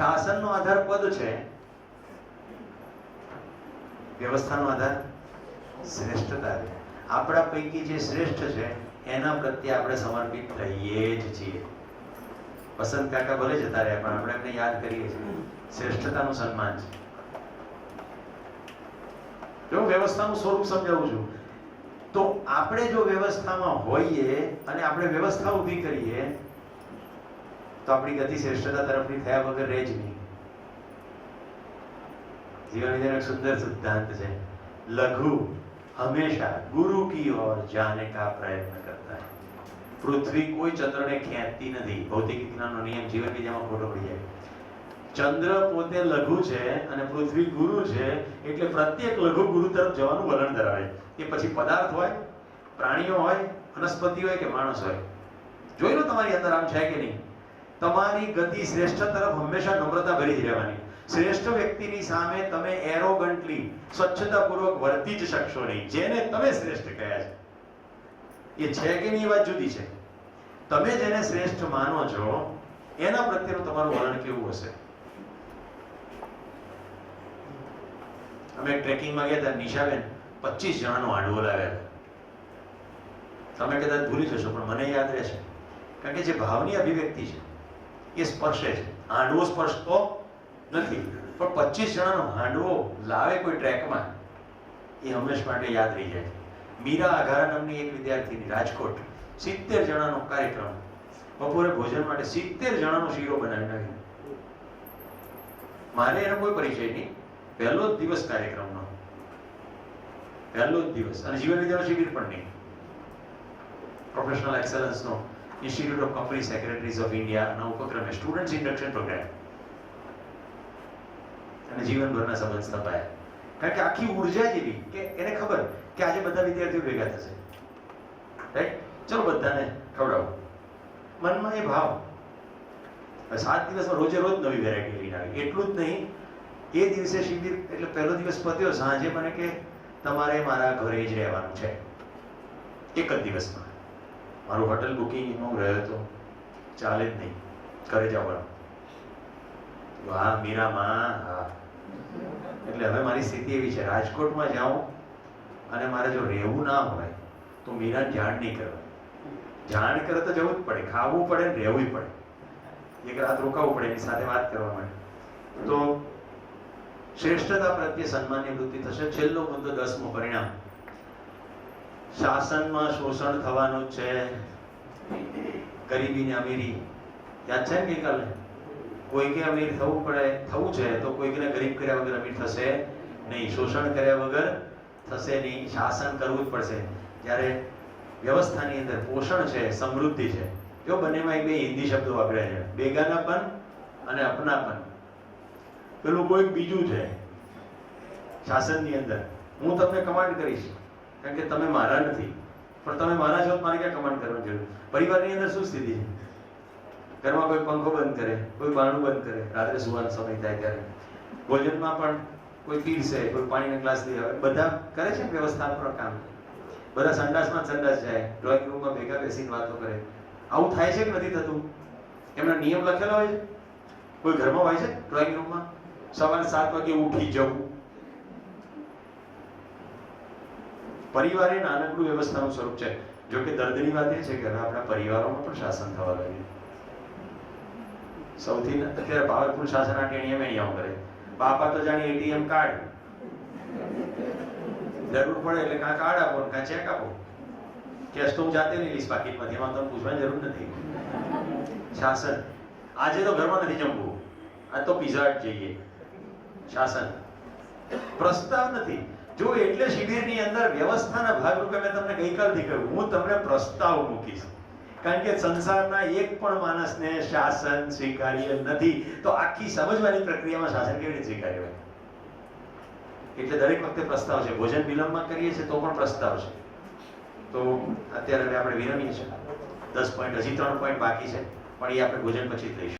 Speaker 1: શાસનનો આધાર પદ છે, વ્યવસ્થાનો આધાર શ્રેષ્ઠતા છે. આપણા પૈકી જે શ્રેષ્ઠ છે એના પ્રત્યે આપણે સમર્પિત થઈએ જ છીએ. વસંત કાકા ભલે જતા રહ્યા પણ આપણે એમને યાદ કરીએ છીએ. શ્રેષ્ઠતાનું સન્માન છે. જો વ્યવસ્થાનું સ્વરૂપ સમજાવું છું, તો આપણે જો વ્યવસ્થામાં હોઈએ અને આપણે વ્યવસ્થા ઊભી કરીએ તો આપણી ગતિ શ્રેષ્ઠતા તરફની થયા વગર રહે જ નહીં. જીવન વિદ્યાનો એક સુંદર સિદ્ધાંત છે, લઘુ हमेशा गुरु की ओर जाने का प्रयत्न करता है. पृथ्वी कोई चंद्र ने ખેંચતી નથી. ભૌતિક વિજ્ઞાનનો નિયમ જીવન વિદ્યામાં ખોટો પડી જાય. ચંદ્ર પોતે લઘુ છે અને પૃથ્વી ગુરુ છે, એટલે પ્રત્યેક લઘુ ગુરુ તરફ જવાનું વલણ ધરાવે. એ પછી પદાર્થ હોય, પ્રાણીઓ હોય, વનસ્પતિ હોય કે માણસ હોય. જોઈ લો તમારી અંદર આમ છે કે નહીં. તમારી ગતિ શ્રેષ્ઠ તરફ હંમેશા નમ્રતા ભરી જ રહેવાની. શ્રેષ્ઠ વ્યક્તિની સામે તમે એરોગન્ટલી, સ્વચ્છતાપૂર્વક વર્તી જ શકશો નહીં. જેને તમે શ્રેષ્ઠ કહ્યા છે એ છે કે નહીં એ વાત જુદી છે. તમે જેને શ્રેષ્ઠ માનો છો એના પ્રત્યેનું તમારું વલણ કેવું હશે. અમે ટ્રેકિંગમાં ગયા હતા, નિશાબેન 25 જણાનો હાંડવો લાવ્યા. તમે કદાચ ભૂલી જશો પણ મને યાદ રહેશે, કારણ કે જે ભાવની અભિવ્યક્તિ છે એ સ્પર્શે છે. હાંડવો સ્પર્શતો નથી, પણ 25 જણાનો હાંડવો લાવે કોઈ ટ્રેકમાં, એ હંમેશ માટે યાદ રહી જાય. મીરા આઘારા નામની એક વિદ્યાર્થીની, રાજકોટ, 70 જણાનો કાર્યક્રમ, બપોરે ભોજન માટે 70 જણાનો શીરો બનાવી નાખ્યો. મારે એનો કોઈ પરિચય નહીં, પહેલો જ દિવસ કાર્યક્રમનો, પહેલો જ દિવસ. અને જીવન વિદ્યાનો શિબિર પણ નહીં. પ્રોફેશનલ એક્સલન્સનો institute of company secretaries of ઇન્ડિયાના ઉપક્રમે સ્ટુડન્ટ્સ ઇન્ડક્શન પ્રોગ્રામ, અને જીવનભરના સંબંધ સ્થપાયા. કારણ કે આખી ઉર્જા જેવી કે એને ખબર કે આજે બધા વિદ્યાર્થીઓ ભેગા થશે, રાઈટ? ચલો બધાને ખવડાવો. મનમાં એ ભાવ. 7 દિવસમાં રોજે રોજ નવી વેરાયટી લઈને આવી. એટલું જ નહીં, એ દિવસે શિબિર એટલે પહેલો દિવસ પત્યો, સાંજે મને કે તમારે મારા ઘરે જ રહેવાનું છે. એક જ દિવસમાં મારું હોટલ બુકિંગ હું રહ્યો હતો, ચાલે જ નહીં, ઘરે જવાનું. વાહ મીરામાં, હા. એટલે હવે મારી સ્થિતિ એવી છે, રાજકોટમાં જાઉં અને મારે જો રહેવું ના હોય તો મીરાને જાણ નહીં કરવા. જાણ કરે તો જવું જ પડે, ખાવું પડે ને રહેવું પડે. એક રાત રોકાવું પડે એની સાથે વાત કરવા માટે. તો શ્રેષ્ઠતા પ્રત્યે સન્માનની વૃત્તિ થશે. છેલ્લો મુદ્દો 10મો પરિણામ, શાસનમાં શોષણ થવાનું છે. ગરીબી ને અમીરી યાદ છે ને ગઈકાલે? કોઈકે અમીર થવું છે તો કોઈકને ગરીબ કર્યા વગર અમીર થશે નહીં, શોષણ કર્યા વગર થશે નહીં. શાસન કરવું જ પડશે. જ્યારે વ્યવસ્થાની અંદર પોષણ છે, સમૃદ્ધિ છે. જો બંનેમાં એક બે હિન્દી શબ્દો વાપર્યા છે, બેગાનાપન અને અપનાપન. પેલું કોઈક બીજું છે શાસનની અંદર. હું તમને કમાન્ડ કરીશ કારણ કે તમે મારા નથી, પણ તમે મારા છો મારે ક્યાં કમાન્ડ કરવાની જરૂર? પરિવારની અંદર શું સ્થિતિ છે? ઘરમાં કોઈ પંખો બંધ કરે, કોઈ બારણું બંધ કરે, રાત્રે સુવાનો સમય થાય ત્યારે. ભોજનમાં પણ કોઈ પીરસે, કોઈ પાણીના ગ્લાસ લઈ આવે, બધા કરે છે વ્યવસ્થાપન કામ. બધા સંડાસમાં સંડાસ જાય, ડ્રોઈંગ રૂમમાં ભેગા બેસીને વાતો કરે. આવું થાય છે કે નથી થતું? એમના નિયમ લખેલા હોય છે. કોઈ ઘરમાં હોય છે ડ્રોઈંગ રૂમમાં સવારે 7 વાગે ઉઠી જવું. પરિવાર એ નાનકડું વ્યવસ્થાનું સ્વરૂપ છે. જો કે દર્દની વાત એ છે કે હવે આપણા પરિવારોમાં પણ શાસન થવા લાગ્યું. સૌથી અત્યારે પાવરફુલ શાસન આ ટેણીયા મેણીયાઓ કરે. બાપા તો જાણે એટીએમ કાર્ડ, જરૂર પડે એટલે કાં કાર્ડ આપો કાં ચેક આપો. કેશ તો હું જાતે નહીં લઈશ પાકીટમાંથી, એમાં તમને પૂછવાની જરૂર નથી. શાસન. આજે તો ઘરમાં નથી જમવું, આજ તો પિઝા હટ જઈએ. શાસન. પ્રસ્તાવ નથી. જો એટલે શિબિરની અંદર વ્યવસ્થાના ભાગરૂપે મેં તમને ગઈકાલથી કહ્યું, હું તમને પ્રસ્તાવ મૂકીશ. કારણ કે સંસારના એક પણ માણસને શાસન સ્વીકાર્ય નથી, તો આખી સમજવાની પ્રક્રિયામાં શાસન કેવી રીતે સ્વીકાર્ય હોય? એટલે દરેક વખતે પ્રસ્તાવ છે. ભોજન વિલંબમાં કરીએ છીએ તો પણ પ્રસ્તાવ છે. તો અત્યારે આપણે વિરમીએ છીએ. 10 પોઈન્ટ, હજી 3 પોઈન્ટ બાકી છે, પણ એ આપણે ભોજન પછી જ લઈશું.